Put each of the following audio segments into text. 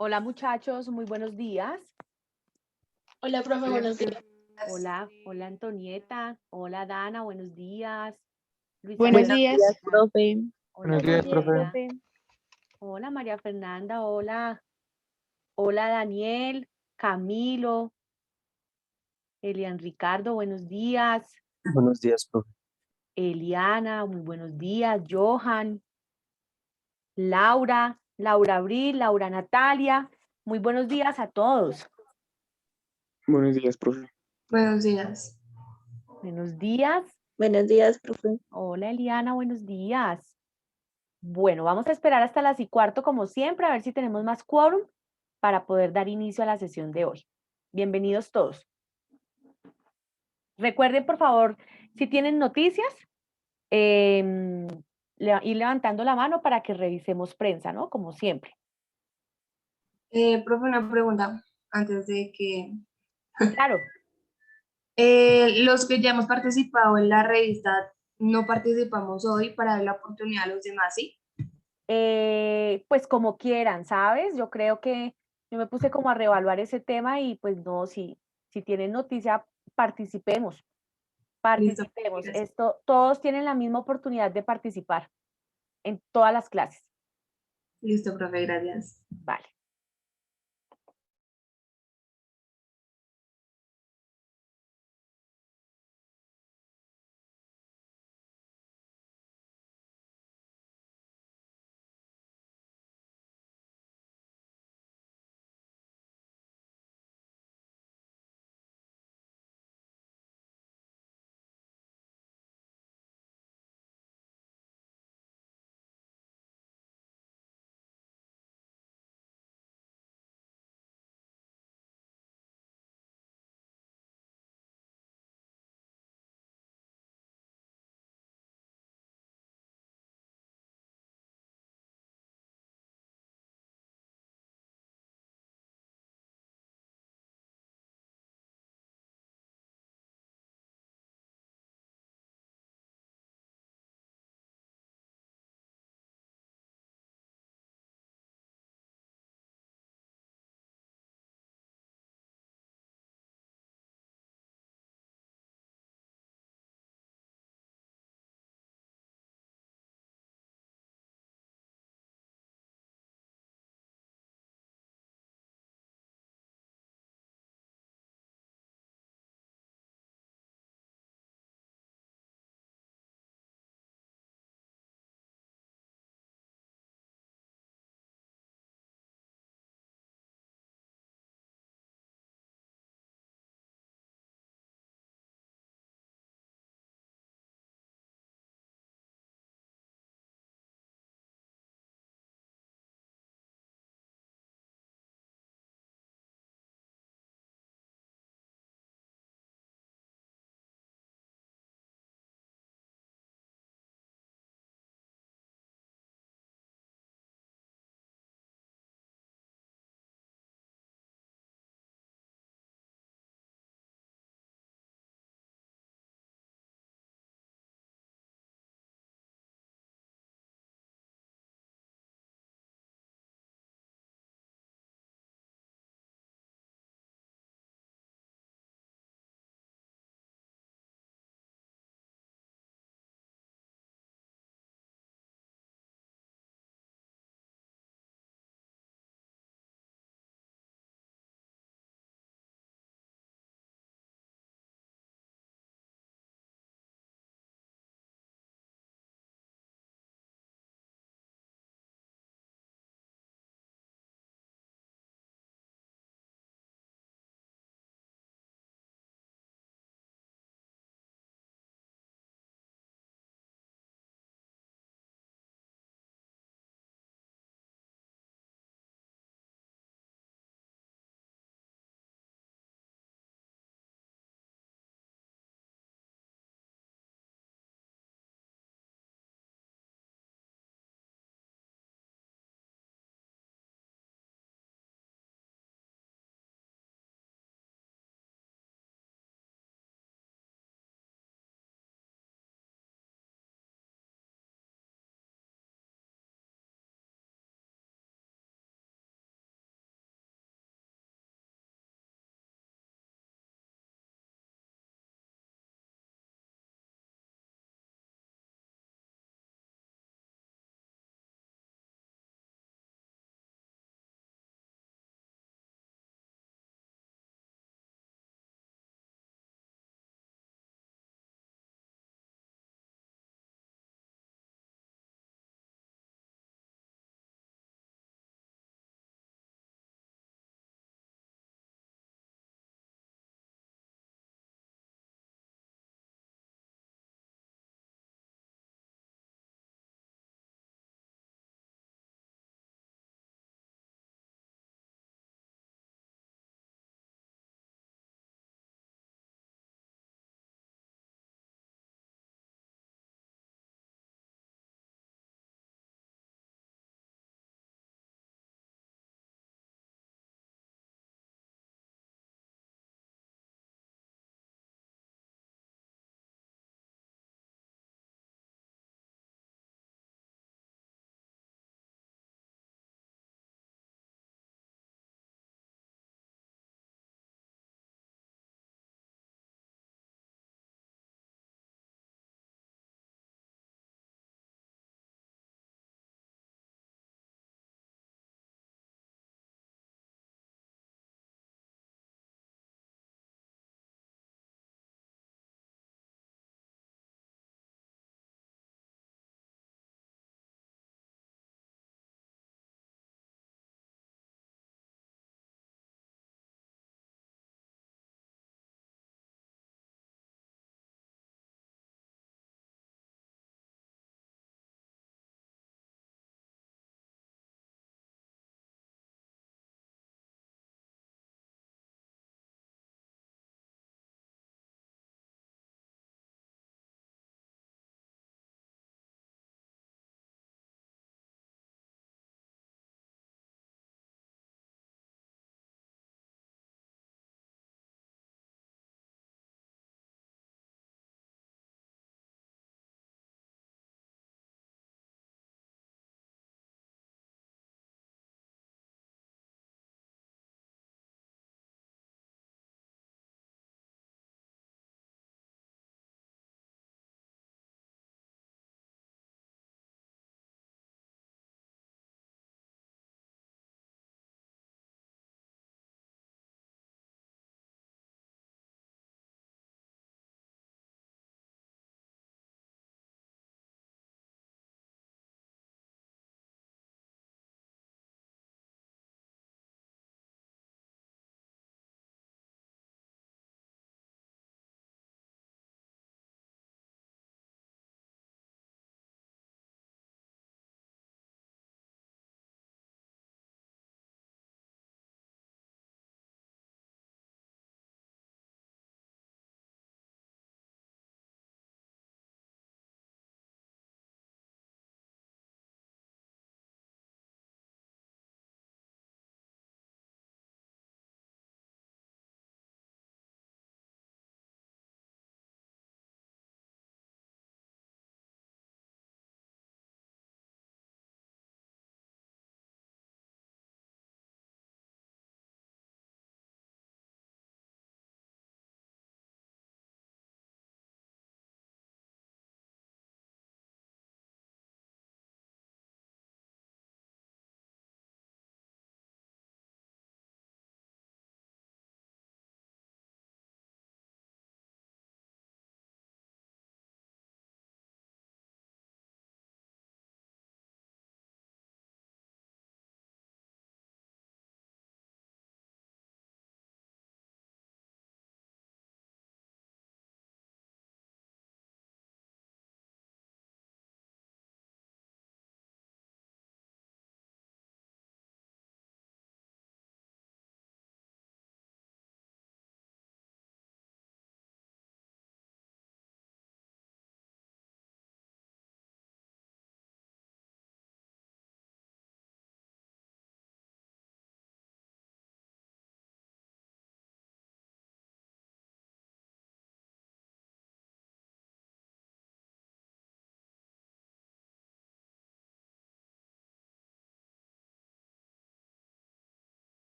Hola muchachos, muy buenos días. Hola, profe, Hola, buenos profe. días. Hola Antonieta. Hola Dana, buenos días. Luis Buenos Buenos días, días, Alejandra. profe. Hola Buenos días, buenos días, profe. María. profe. Hola María Fernanda. Hola Daniel, Camilo, Elian Ricardo, buenos días. Buenos días, profe. Eliana, muy buenos días. Johan, Laura Abril, Laura Natalia. Muy buenos días a todos. Buenos días, profe. Buenos días. Buenos días. Buenos días, profe. Hola Eliana, buenos días. Bueno, vamos a esperar hasta las y cuarto, como siempre, a ver si tenemos más quórum para poder dar inicio a la sesión de hoy. Bienvenidos todos. Recuerden, por favor, si tienen noticias, ir levantando la mano para que revisemos prensa, ¿no? Como siempre. Profe, una pregunta antes de que Claro, los que ya hemos participado en la revista no participamos hoy para dar la oportunidad a los demás, ¿sí? pues como quieran, ¿sabes? Yo creo que yo me puse como a reevaluar ese tema y pues no, si tienen noticia, participemos. Listo, Participemos. gracias. Esto, todos tienen la misma oportunidad de participar en todas las clases. Listo, profe, gracias. Vale.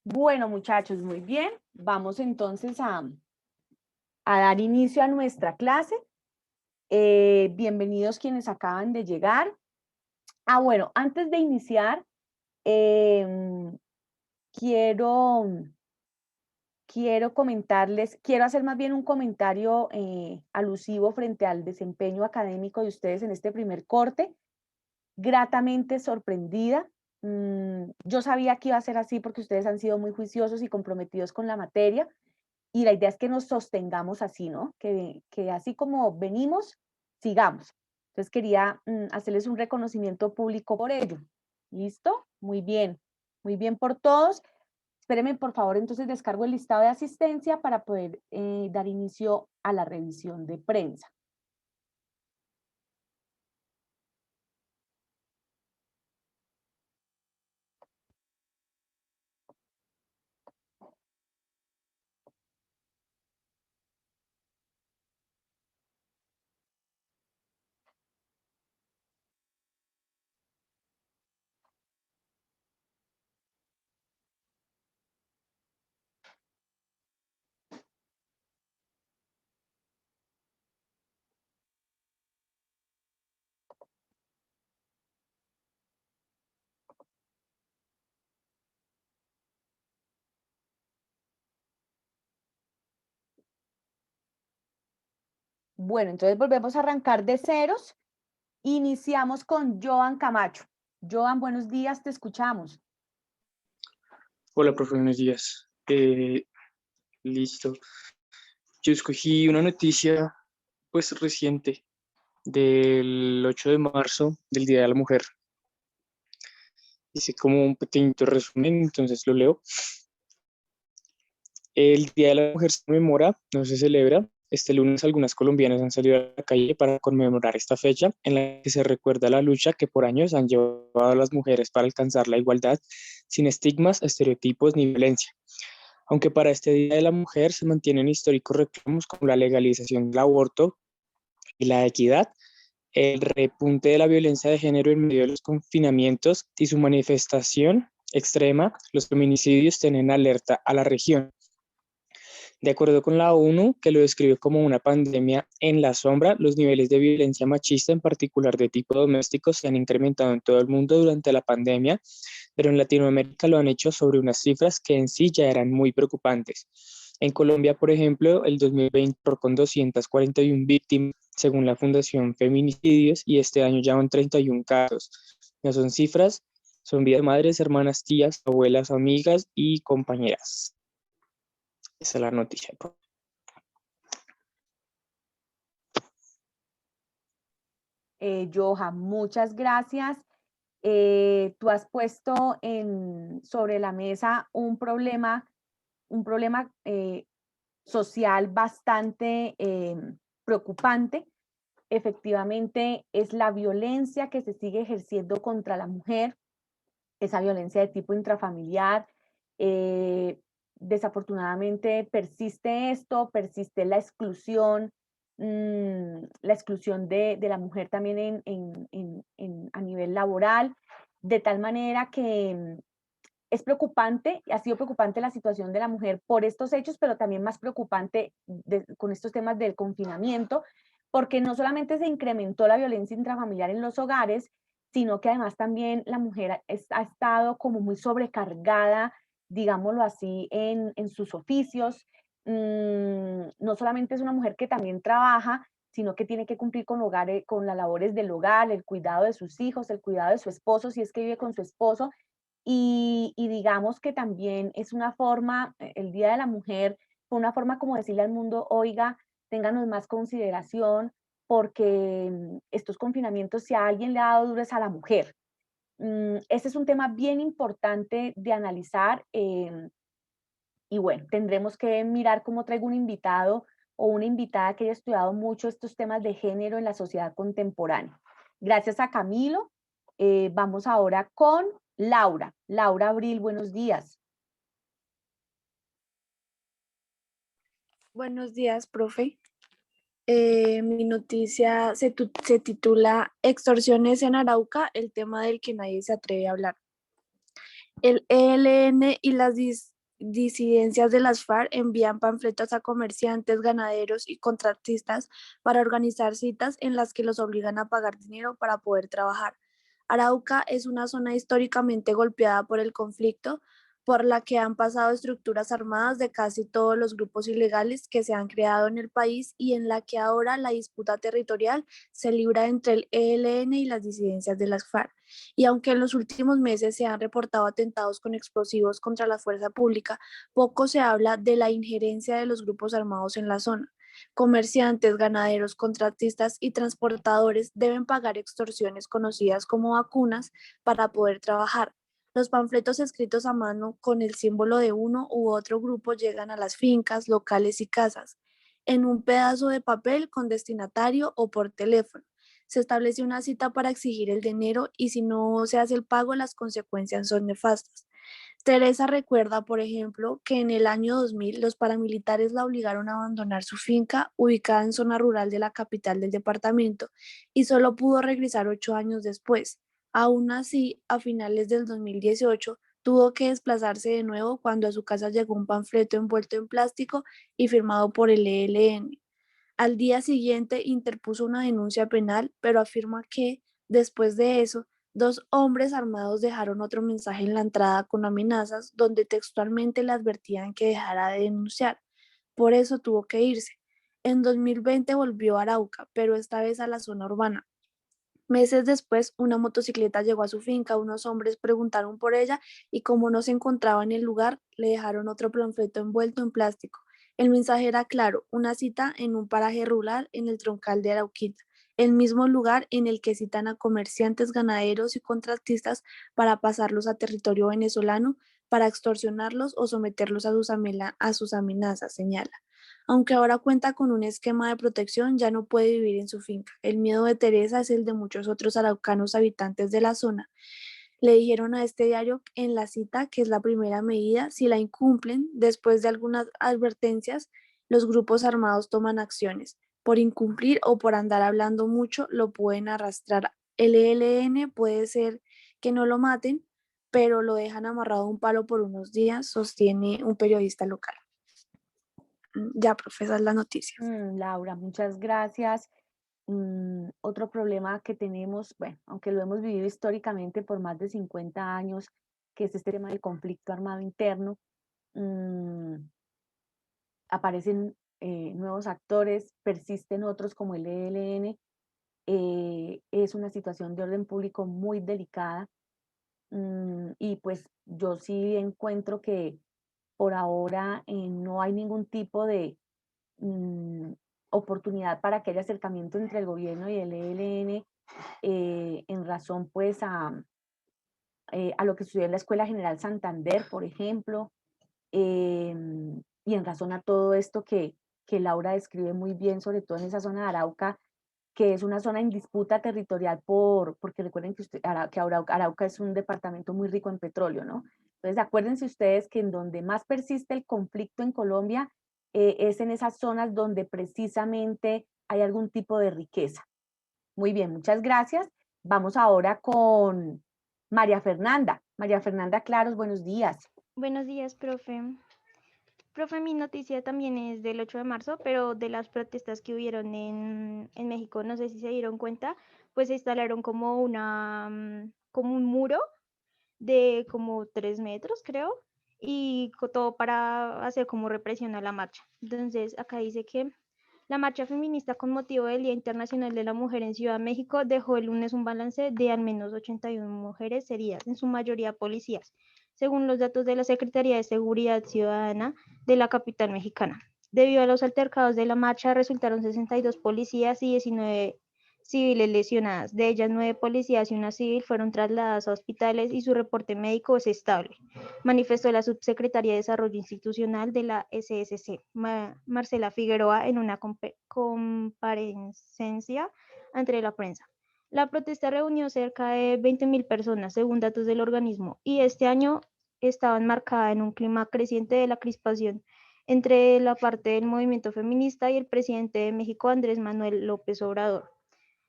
Bueno, muchachos, muy bien. Vamos entonces a dar inicio a nuestra clase. Bienvenidos quienes acaban de llegar. Bueno, antes de iniciar, quiero, quiero comentarles, quiero hacer más bien un comentario alusivo frente al desempeño académico de ustedes en este primer corte. Gratamente sorprendida. Yo sabía que iba a ser así porque ustedes han sido muy juiciosos y comprometidos con la materia y la idea es que nos sostengamos así, ¿no? Que así como venimos, sigamos. Entonces quería hacerles un reconocimiento público por ello. ¿Listo? Muy bien por todos. Espérenme, por favor, entonces descargo el listado de asistencia para poder dar inicio a la revisión de prensa. Bueno, entonces volvemos a arrancar de ceros. Iniciamos con Joan Camacho. Joan, buenos días, te escuchamos. Hola, profe, buenos días. Listo. Yo escogí una noticia, pues, reciente, del 8 de marzo, del Día de la Mujer. Hice como un pequeñito resumen, entonces lo leo. El Día de la Mujer se conmemora, no se celebra. Este lunes algunas colombianas han salido a la calle para conmemorar esta fecha en la que se recuerda la lucha que por años han llevado a las mujeres para alcanzar la igualdad sin estigmas, estereotipos ni violencia. Aunque para este Día de la Mujer se mantienen históricos reclamos como la legalización del aborto y la equidad, el repunte de la violencia de género en medio de los confinamientos y su manifestación extrema, los feminicidios tienen alerta a la región. De acuerdo con la ONU, que lo describe como una pandemia en la sombra, los niveles de violencia machista, en particular de tipo doméstico, se han incrementado en todo el mundo durante la pandemia, pero en Latinoamérica lo han hecho sobre unas cifras que en sí ya eran muy preocupantes. En Colombia, por ejemplo, el 2020 con 241 víctimas, según la Fundación Feminicidios, y este año ya van 31 casos. No son cifras, son vidas de madres, hermanas, tías, abuelas, amigas y compañeras. Esa es la noticia. Johan, muchas gracias. Tú has puesto sobre la mesa un problema social bastante preocupante. Efectivamente, es la violencia que se sigue ejerciendo contra la mujer, esa violencia de tipo intrafamiliar. Eh, Desafortunadamente persiste esto, persiste la exclusión de la mujer también a nivel laboral, de tal manera que es preocupante, ha sido preocupante la situación de la mujer por estos hechos, pero también más preocupante con estos temas del confinamiento, porque no solamente se incrementó la violencia intrafamiliar en los hogares, sino que además también la mujer ha estado como muy sobrecargada, digámoslo así, en sus oficios. No solamente es una mujer que también trabaja, sino que tiene que cumplir con las labores del hogar, el cuidado de sus hijos, el cuidado de su esposo, si es que vive con su esposo, y digamos que también es una forma, el Día de la Mujer, fue una forma como decirle al mundo, oiga, ténganos más consideración, porque estos confinamientos, si a alguien le ha dado duro es a la mujer. Este es un tema bien importante de analizar, y bueno, tendremos que mirar cómo traigo un invitado o una invitada que haya estudiado mucho estos temas de género en la sociedad contemporánea. Gracias a Camilo. Vamos ahora con Laura. Laura Abril, buenos días. Buenos días, profe. Mi noticia se titula Extorsiones en Arauca, el tema del que nadie se atreve a hablar. El ELN y las disidencias de las FARC envían panfletos a comerciantes, ganaderos y contratistas para organizar citas en las que los obligan a pagar dinero para poder trabajar. Arauca es una zona históricamente golpeada por el conflicto, por la que han pasado estructuras armadas de casi todos los grupos ilegales que se han creado en el país y en la que ahora la disputa territorial se libra entre el ELN y las disidencias de las FARC. Y aunque en los últimos meses se han reportado atentados con explosivos contra la fuerza pública, poco se habla de la injerencia de los grupos armados en la zona. Comerciantes, ganaderos, contratistas y transportadores deben pagar extorsiones conocidas como vacunas para poder trabajar. Los panfletos escritos a mano con el símbolo de uno u otro grupo llegan a las fincas, locales y casas, en un pedazo de papel con destinatario o por teléfono. Se establece una cita para exigir el dinero y si no se hace el pago, las consecuencias son nefastas. Teresa recuerda, por ejemplo, que en el año 2000 los paramilitares la obligaron a abandonar su finca ubicada en zona rural de la capital del departamento y solo pudo regresar 8 años después. Aún así, a finales del 2018, tuvo que desplazarse de nuevo cuando a su casa llegó un panfleto envuelto en plástico y firmado por el ELN. Al día siguiente interpuso una denuncia penal, pero afirma que, después de eso, 2 hombres armados dejaron otro mensaje en la entrada con amenazas donde textualmente le advertían que dejara de denunciar. Por eso tuvo que irse. En 2020 volvió a Arauca, pero esta vez a la zona urbana. Meses después, una motocicleta llegó a su finca, unos hombres preguntaron por ella y como no se encontraba en el lugar, le dejaron otro panfleto envuelto en plástico. El mensaje era claro, una cita en un paraje rural en el troncal de Arauquita, el mismo lugar en el que citan a comerciantes, ganaderos y contratistas para pasarlos a territorio venezolano, para extorsionarlos o someterlos a sus amenazas, señala. Aunque ahora cuenta con un esquema de protección, ya no puede vivir en su finca. El miedo de Teresa es el de muchos otros araucanos habitantes de la zona. Le dijeron a este diario en la cita que es la primera medida. Si la incumplen, después de algunas advertencias, los grupos armados toman acciones. Por incumplir o por andar hablando mucho, lo pueden arrastrar. El ELN puede ser que no lo maten, pero lo dejan amarrado a un palo por unos días, sostiene un periodista local. Ya, profesor, las noticias. Laura, muchas gracias. Otro problema que tenemos, bueno, aunque lo hemos vivido históricamente por más de 50 años, que es este tema del conflicto armado interno, aparecen nuevos actores, persisten otros como el ELN, es una situación de orden público muy delicada y pues yo sí encuentro que por ahora no hay ningún tipo de oportunidad para que haya acercamiento entre el gobierno y el ELN en razón pues a lo que sucedió en la Escuela General Santander, por ejemplo, y en razón a todo esto que Laura describe muy bien, sobre todo en esa zona de Arauca, que es una zona en disputa territorial porque recuerden que, Arauca es un departamento muy rico en petróleo, ¿no? Entonces acuérdense ustedes que en donde más persiste el conflicto en Colombia es en esas zonas donde precisamente hay algún tipo de riqueza. Muy bien, muchas gracias. Vamos ahora con María Fernanda. María Fernanda Claros, buenos días. Buenos días, profe. Profe, mi noticia también es del 8 de marzo, pero de las protestas que hubieron en México, no sé si se dieron cuenta, pues se instalaron como como un muro de como 3 metros, creo, y todo para hacer como represión a la marcha. Entonces, acá dice que la marcha feminista con motivo del Día Internacional de la Mujer en Ciudad de México dejó el lunes un balance de al menos 81 mujeres heridas, en su mayoría policías, según los datos de la Secretaría de Seguridad Ciudadana de la capital mexicana. Debido a los altercados de la marcha, resultaron 62 policías y 19 civiles lesionadas. De ellas, 9 policías y una civil fueron trasladadas a hospitales y su reporte médico es estable, manifestó la subsecretaria de Desarrollo Institucional de la SSC, Marcela Figueroa, en una comparecencia ante la prensa. La protesta reunió cerca de 20.000 personas, según datos del organismo, y este año estaba enmarcada en un clima creciente de la crispación entre la parte del movimiento feminista y el presidente de México, Andrés Manuel López Obrador.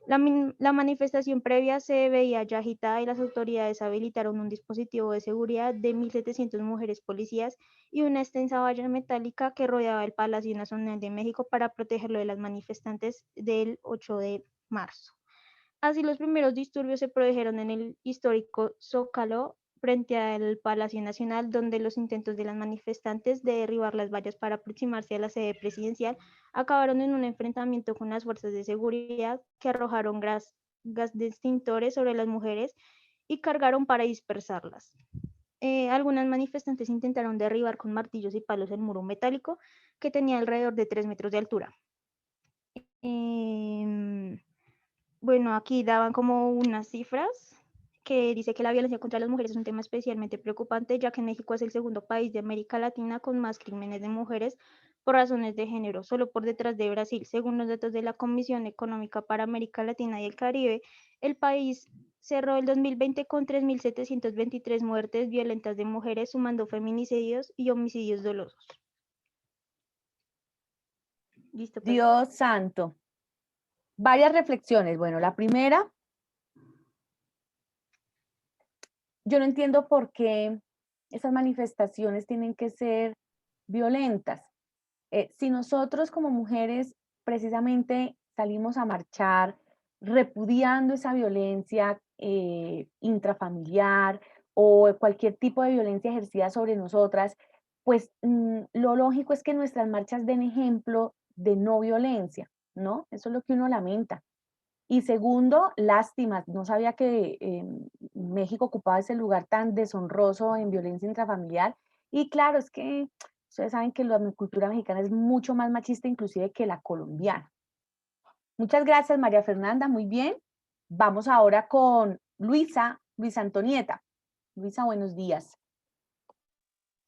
La manifestación previa se veía ya agitada y las autoridades habilitaron un dispositivo de seguridad de 1.700 mujeres policías y una extensa valla metálica que rodeaba el Palacio Nacional de México para protegerlo de las manifestantes del 8 de marzo. Así, los primeros disturbios se produjeron en el histórico Zócalo frente al Palacio Nacional, donde los intentos de las manifestantes de derribar las vallas para aproximarse a la sede presidencial acabaron en un enfrentamiento con las fuerzas de seguridad que arrojaron gas de extintores sobre las mujeres y cargaron para dispersarlas. Algunas manifestantes intentaron derribar con martillos y palos el muro metálico que tenía alrededor de 3 metros de altura. Bueno, aquí daban como unas cifras que dice que la violencia contra las mujeres es un tema especialmente preocupante, ya que México es el segundo país de América Latina con más crímenes de mujeres por razones de género, solo por detrás de Brasil. Según los datos de la Comisión Económica para América Latina y el Caribe, el país cerró el 2020 con 3.723 muertes violentas de mujeres, sumando feminicidios y homicidios dolosos. Listo. Dios santo. Varias reflexiones. Bueno, la primera, yo no entiendo por qué esas manifestaciones tienen que ser violentas. Si nosotros como mujeres precisamente salimos a marchar repudiando esa violencia intrafamiliar o cualquier tipo de violencia ejercida sobre nosotras, pues lo lógico es que nuestras marchas den ejemplo de no violencia, ¿no? Eso es lo que uno lamenta. Y segundo, lástima, no sabía que México ocupaba ese lugar tan deshonroso en violencia intrafamiliar. Y claro, es que ustedes saben que la cultura mexicana es mucho más machista inclusive que la colombiana. Muchas gracias, María Fernanda, muy bien. Vamos ahora con Luisa Antonieta. Luisa, buenos días.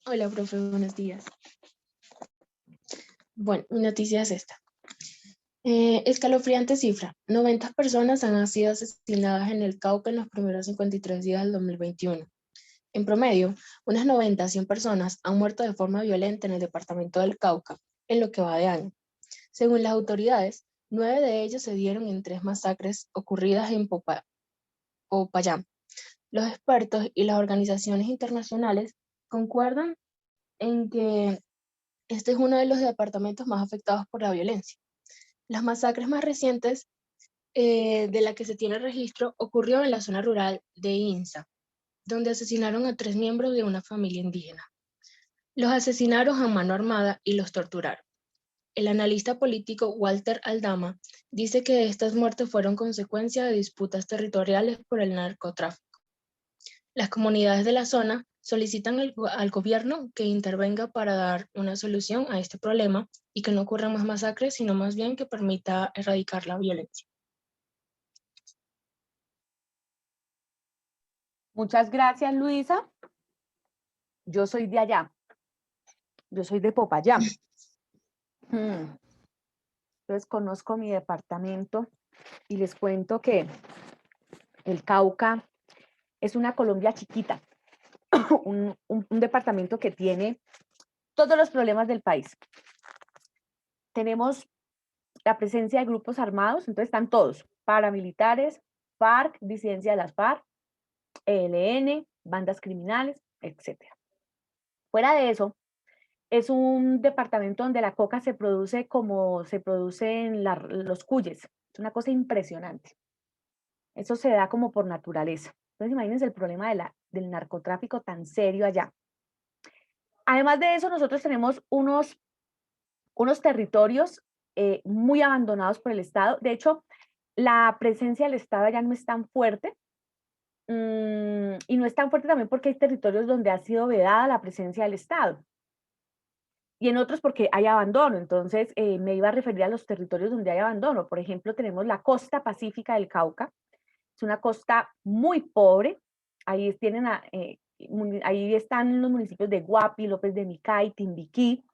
Hola, profe, buenos días. Bueno, mi noticia es esta. Escalofriante cifra. 90 personas han sido asesinadas en el Cauca en los primeros 53 días del 2021. En promedio, unas 90 a 100 personas han muerto de forma violenta en el departamento del Cauca en lo que va de año. Según las autoridades, 9 de ellos se dieron en 3 masacres ocurridas en Popayán. Los expertos y las organizaciones internacionales concuerdan en que este es uno de los departamentos más afectados por la violencia. Las masacres más recientes de la que se tiene registro ocurrió en la zona rural de Insa, donde asesinaron a 3 miembros de una familia indígena. Los asesinaron a mano armada y los torturaron. El analista político Walter Aldama dice que estas muertes fueron consecuencia de disputas territoriales por el narcotráfico. Las comunidades de la zona solicitan al gobierno que intervenga para dar una solución a este problema y que no ocurran más masacres, sino más bien que permita erradicar la violencia. Muchas gracias, Luisa. Yo soy de allá. Yo soy de Popayán. Entonces conozco mi departamento y les cuento que el Cauca es una Colombia chiquita, un departamento que tiene todos los problemas del país. Tenemos la presencia de grupos armados, entonces están todos, paramilitares, FARC, disidencia de las FARC, ELN, bandas criminales, etc. Fuera de eso, es un departamento donde la coca se produce como se produce en los cuyes. Es una cosa impresionante. Eso se da como por naturaleza. Entonces imagínense el problema del narcotráfico tan serio allá. Además de eso, nosotros tenemos unos territorios muy abandonados por el Estado. De hecho, la presencia del Estado allá no es tan fuerte. Y no es tan fuerte también porque hay territorios donde ha sido vedada la presencia del Estado. Y en otros porque hay abandono. Entonces, me iba a referir a los territorios donde hay abandono. Por ejemplo, tenemos la costa pacífica del Cauca. Es una costa muy pobre. Ahí están los municipios de Guapi, López de Micay, Timbiquí.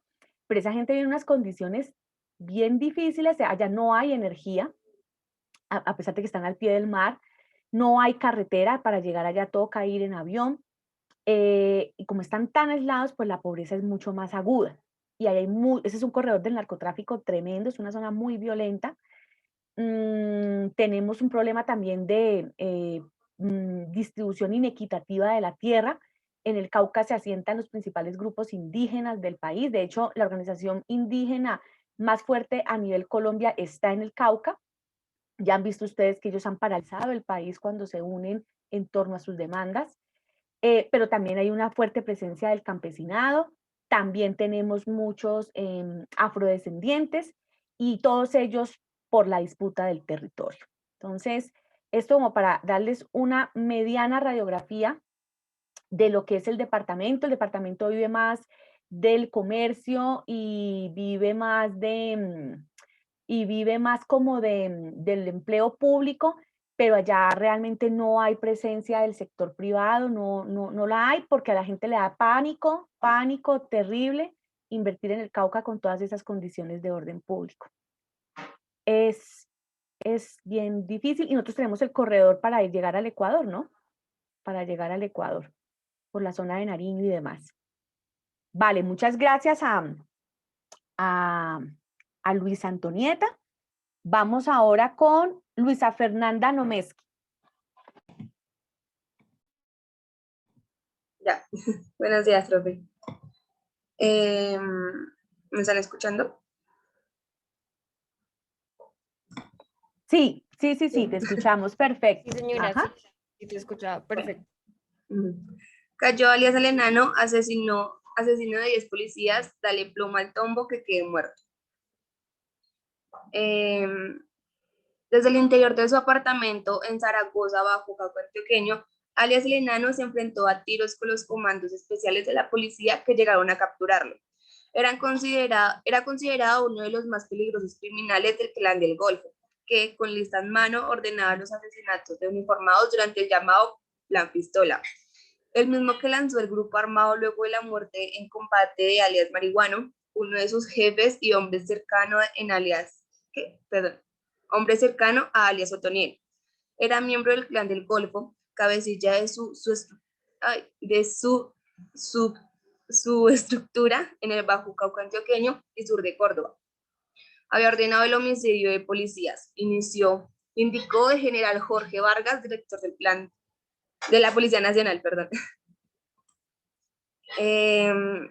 Pero esa gente vive en unas condiciones bien difíciles. Allá no hay energía, a pesar de que están al pie del mar. No hay carretera para llegar allá, toca ir en avión. Y como están tan aislados, pues la pobreza es mucho más aguda. Y ese es un corredor del narcotráfico tremendo, es una zona muy violenta. tenemos un problema también de distribución inequitativa de la tierra. En el Cauca se asientan los principales grupos indígenas del país. De hecho, la organización indígena más fuerte a nivel Colombia está en el Cauca. Ya han visto ustedes que ellos han paralizado el país cuando se unen en torno a sus demandas. Pero también hay una fuerte presencia del campesinado. También tenemos muchos afrodescendientes y todos ellos por la disputa del territorio. Entonces, esto como para darles una mediana radiografía de lo que es el departamento. El departamento vive más del comercio y vive más como del empleo público, pero allá realmente no hay presencia del sector privado, no la hay, porque a la gente le da pánico terrible invertir en el Cauca con todas esas condiciones de orden público. Es bien difícil, y nosotros tenemos el corredor para llegar al Ecuador, ¿no? Para llegar al Ecuador, por la zona de Nariño y demás. Vale, muchas gracias a Luisa Antonieta. Vamos ahora con Luisa Fernanda Nomeski. Ya, buenos días, profe. ¿Me están escuchando? Sí, te escuchamos, perfecto. Sí, señora, Ajá. sí, te escuchaba, perfecto. Cayó alias el enano, asesino de 10 policías, dale pluma al tombo que quede muerto. Desde el interior de su apartamento en Zaragoza, bajo Cauca Antioqueño, alias el enano se enfrentó a tiros con los comandos especiales de la policía que llegaron a capturarlo. Era considerado uno de los más peligrosos criminales del Clan del Golfo, que con lista en mano ordenaba los asesinatos de uniformados durante el llamado Plan Pistola, el mismo que lanzó el grupo armado luego de la muerte en combate de alias Marihuano, uno de sus jefes y hombre cercano a alias Otoniel. Era miembro del Clan del Golfo, cabecilla de su estructura en el Bajo Cauca Antioqueño y sur de Córdoba. Había ordenado el homicidio de policías. Indicó el general Jorge Vargas, director del plan de la Policía Nacional, perdón.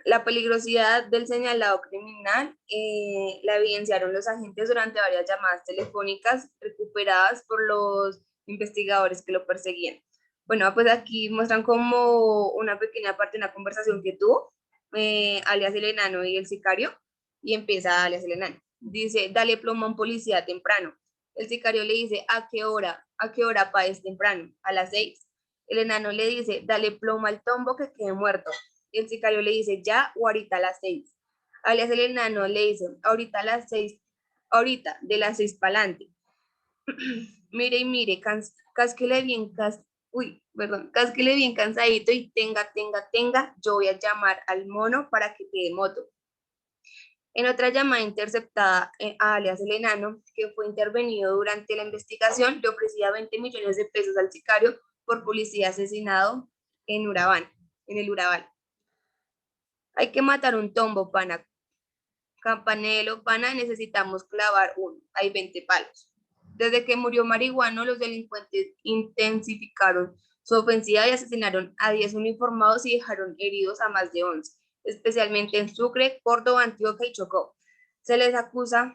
La peligrosidad del señalado criminal la evidenciaron los agentes durante varias llamadas telefónicas recuperadas por los investigadores que lo perseguían. Bueno, pues aquí muestran como una pequeña parte de una conversación que tuvo alias el enano y el sicario, y empieza alias el enano. Dice, dale plomo a un policía temprano. El sicario le dice, ¿a qué hora pa' es temprano? A las 6. El enano le dice, dale plomo al tombo que quede muerto. Y el sicario le dice, ya o ahorita a las 6. Alias el enano le dice, ahorita a las 6, ahorita, de las 6 para adelante. Mire, cásquele bien cansadito y tenga, yo voy a llamar al mono para que te dé moto. En otra llamada interceptada a alias el enano, que fue intervenido durante la investigación, le ofrecía 20 millones de pesos al sicario por policía asesinado en el Urabal. Hay que matar un tombo, pana. Campanelo, pana, necesitamos clavar uno. Hay 20 palos. Desde que murió Marihuano, los delincuentes intensificaron su ofensiva y asesinaron a 10 uniformados y dejaron heridos a más de 11, especialmente en Sucre, Córdoba, Antioquia y Chocó. Se les acusan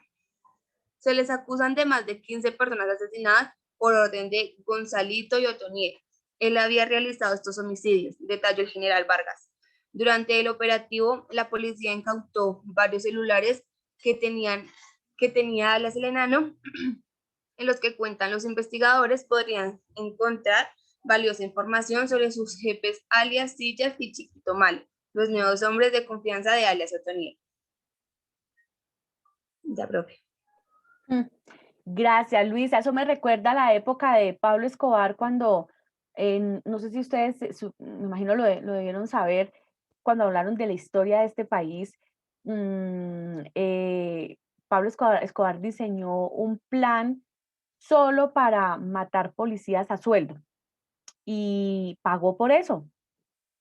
de más de 15 personas asesinadas por orden de Gonzalito y Otoniel. Él había realizado estos homicidios, detalló el general Vargas. Durante el operativo, la policía incautó varios celulares que tenía alias el enano, en los que cuentan los investigadores podrían encontrar valiosa información sobre sus jefes alias Sillas y Chiquito Malo, los nuevos hombres de confianza de alias Otoniel. Ya, profe. Gracias, Luisa. Eso me recuerda a la época de Pablo Escobar cuando, no sé si ustedes, me imagino lo debieron saber, cuando hablaron de la historia de este país. Pablo Escobar diseñó un plan solo para matar policías a sueldo y pagó por eso.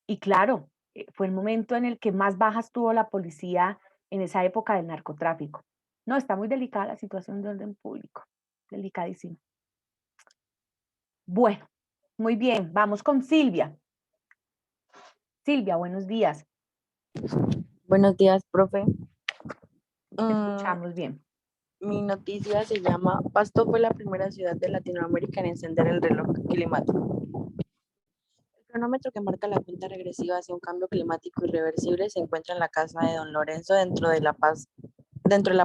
Y claro, fue el momento en el que más bajas tuvo la policía en esa época del narcotráfico. No, está muy delicada la situación de orden público, delicadísimo. Bueno, muy bien, vamos con Silvia. Silvia, buenos días. Buenos días, profe. Te escuchamos bien. Mi noticia se llama: Pasto fue la primera ciudad de Latinoamérica en encender el reloj climático. El cronómetro que marca la cuenta regresiva hacia un cambio climático irreversible se encuentra en la casa de Don Lorenzo, dentro de la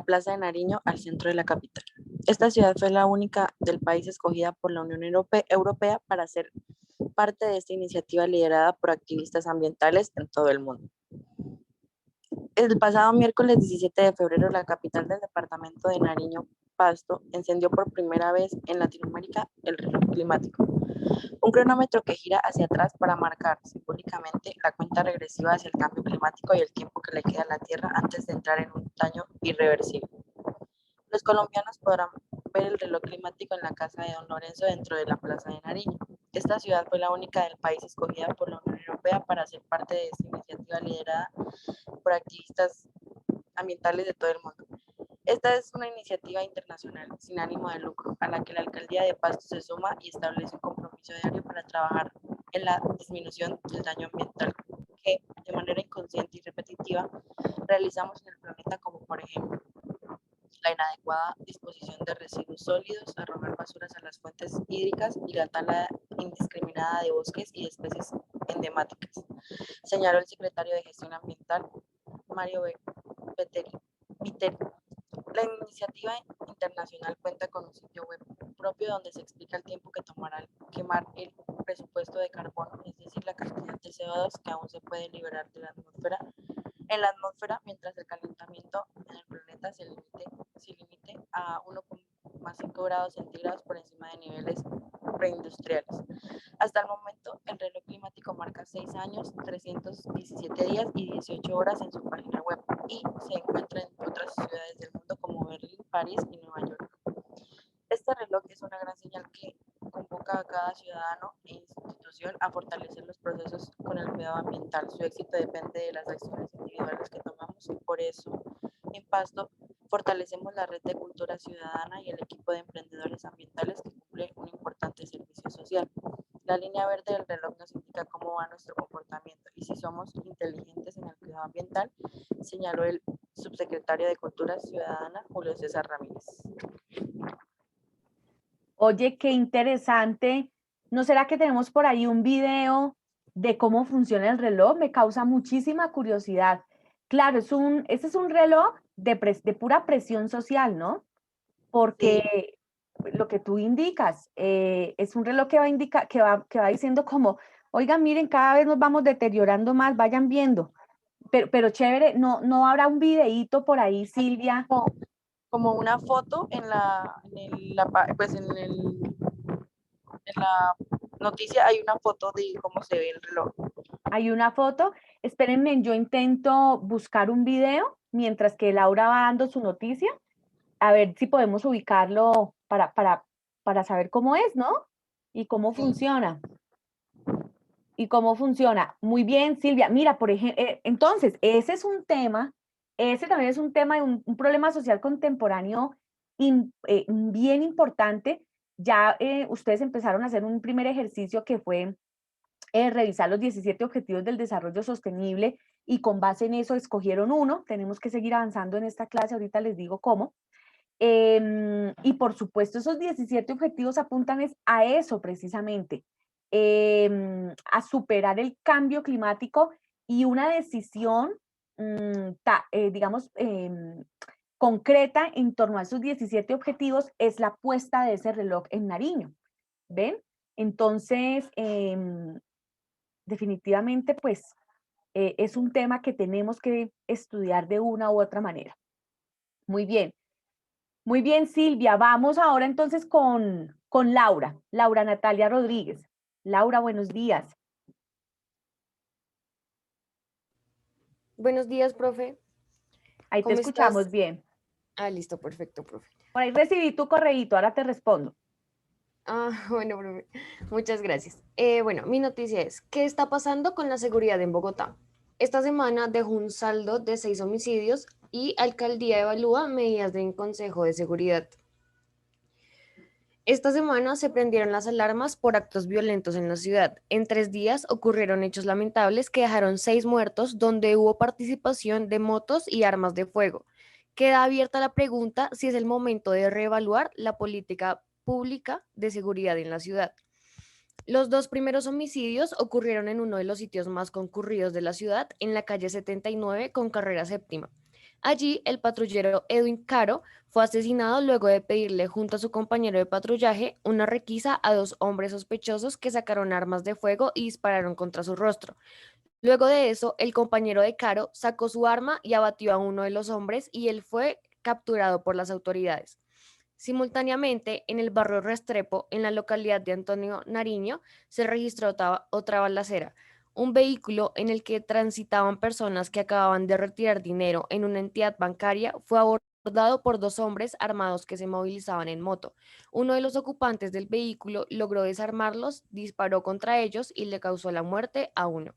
Plaza de Nariño, al centro de la capital. Esta ciudad fue la única del país escogida por la Unión Europea para ser parte de esta iniciativa liderada por activistas ambientales en todo el mundo. El pasado miércoles 17 de febrero, la capital del departamento de Nariño, Pasto, encendió por primera vez en Latinoamérica el reloj climático, un cronómetro que gira hacia atrás para marcar simbólicamente la cuenta regresiva hacia el cambio climático y el tiempo que le queda a la Tierra antes de entrar en un daño irreversible. Los colombianos podrán ver el reloj climático en la casa de Don Lorenzo, dentro de la Plaza de Nariño. Esta ciudad fue la única del país escogida por la Unión Europea para ser parte de esta iniciativa liderada por activistas ambientales de todo el mundo. Esta es una iniciativa internacional sin ánimo de lucro, a la que la alcaldía de Pasto se suma y establece un compromiso diario para trabajar en la disminución del daño ambiental que, de manera inconsciente y repetitiva, realizamos en el planeta, como por ejemplo la inadecuada disposición de residuos sólidos, arrojar basuras a las fuentes hídricas y la tala indiscriminada de bosques y de especies endemáticas, señaló el secretario de Gestión Ambiental, Mario Viteri. La iniciativa internacional cuenta con un sitio web propio donde se explica el tiempo que tomará quemar el presupuesto de carbono, es decir, la cantidad de CO2 que aún se puede liberar de la atmósfera, mientras el calentamiento en el planeta se limite a 1,5 grados centígrados por encima de niveles preindustriales. Hasta el momento, el reloj climático marca 6 años, 317 días y 18 horas en su página web y se encuentra en otras ciudades del mundo como Berlín, París y Nueva York. Este reloj es una gran señal que convoca a cada ciudadano e institución a fortalecer los procesos con el cuidado ambiental. Su éxito depende de las acciones individuales que tomamos y por eso, en Pasto, fortalecemos la red de cultura ciudadana y el equipo de emprendedores ambientales que cumple un importante servicio social. La línea verde del reloj nos indica cómo va nuestro comportamiento y si somos inteligentes en el cuidado ambiental, señaló el subsecretario de Cultura Ciudadana, Julio César Ramírez. Oye, qué interesante. ¿No será que tenemos por ahí un video de cómo funciona el reloj? Me causa muchísima curiosidad. Claro, este es un reloj de pura presión social, ¿no? Porque lo que tú indicas, es un reloj que va diciendo como, oigan, miren, cada vez nos vamos deteriorando más, vayan viendo. Pero chévere, no habrá un videíto por ahí, Silvia. Como una foto en la noticia hay una foto de cómo se ve el reloj. Hay una foto. Espérenme, yo intento buscar un video mientras que Laura va dando su noticia. A ver si podemos ubicarlo para saber cómo es, ¿no? Y cómo funciona. Muy bien, Silvia. Mira, por ejemplo, entonces, ese también es un tema de un problema social contemporáneo bien importante. Ya ustedes empezaron a hacer un primer ejercicio que fue revisar los 17 Objetivos del Desarrollo Sostenible y con base en eso escogieron uno. Tenemos que seguir avanzando en esta clase, ahorita les digo cómo. Y por supuesto, esos 17 objetivos apuntan a eso precisamente, a superar el cambio climático y una decisión, digamos, concreta en torno a esos 17 objetivos es la puesta de ese reloj en Nariño. ¿Ven? Entonces, definitivamente, pues, es un tema que tenemos que estudiar de una u otra manera. Muy bien. Muy bien, Silvia. Vamos ahora entonces con Laura Natalia Rodríguez. Laura, buenos días. Buenos días, profe. Ahí te ¿Cómo escuchamos estás? bien. Ah, listo, perfecto, profe. Por ahí recibí tu correíto, ahora te respondo. Bueno, profe, muchas gracias. Bueno, mi noticia es: ¿qué está pasando con la seguridad en Bogotá? Esta semana dejó un saldo de 6 homicidios y Alcaldía evalúa medidas del Consejo de Seguridad. Esta semana se prendieron las alarmas por actos violentos en la ciudad. En 3 días ocurrieron hechos lamentables que dejaron 6 muertos, donde hubo participación de motos y armas de fuego. Queda abierta la pregunta si es el momento de reevaluar la política pública de seguridad en la ciudad. Los 2 primeros homicidios ocurrieron en uno de los sitios más concurridos de la ciudad, en la calle 79 con carrera séptima. Allí, el patrullero Edwin Caro fue asesinado luego de pedirle junto a su compañero de patrullaje una requisa a 2 hombres sospechosos que sacaron armas de fuego y dispararon contra su rostro. Luego de eso, el compañero de Caro sacó su arma y abatió a uno de los hombres y él fue capturado por las autoridades. Simultáneamente, en el barrio Restrepo, en la localidad de Antonio Nariño, se registró otra balacera. Un vehículo en el que transitaban personas que acababan de retirar dinero en una entidad bancaria fue abordado por 2 hombres armados que se movilizaban en moto. Uno de los ocupantes del vehículo logró desarmarlos, disparó contra ellos y le causó la muerte a uno.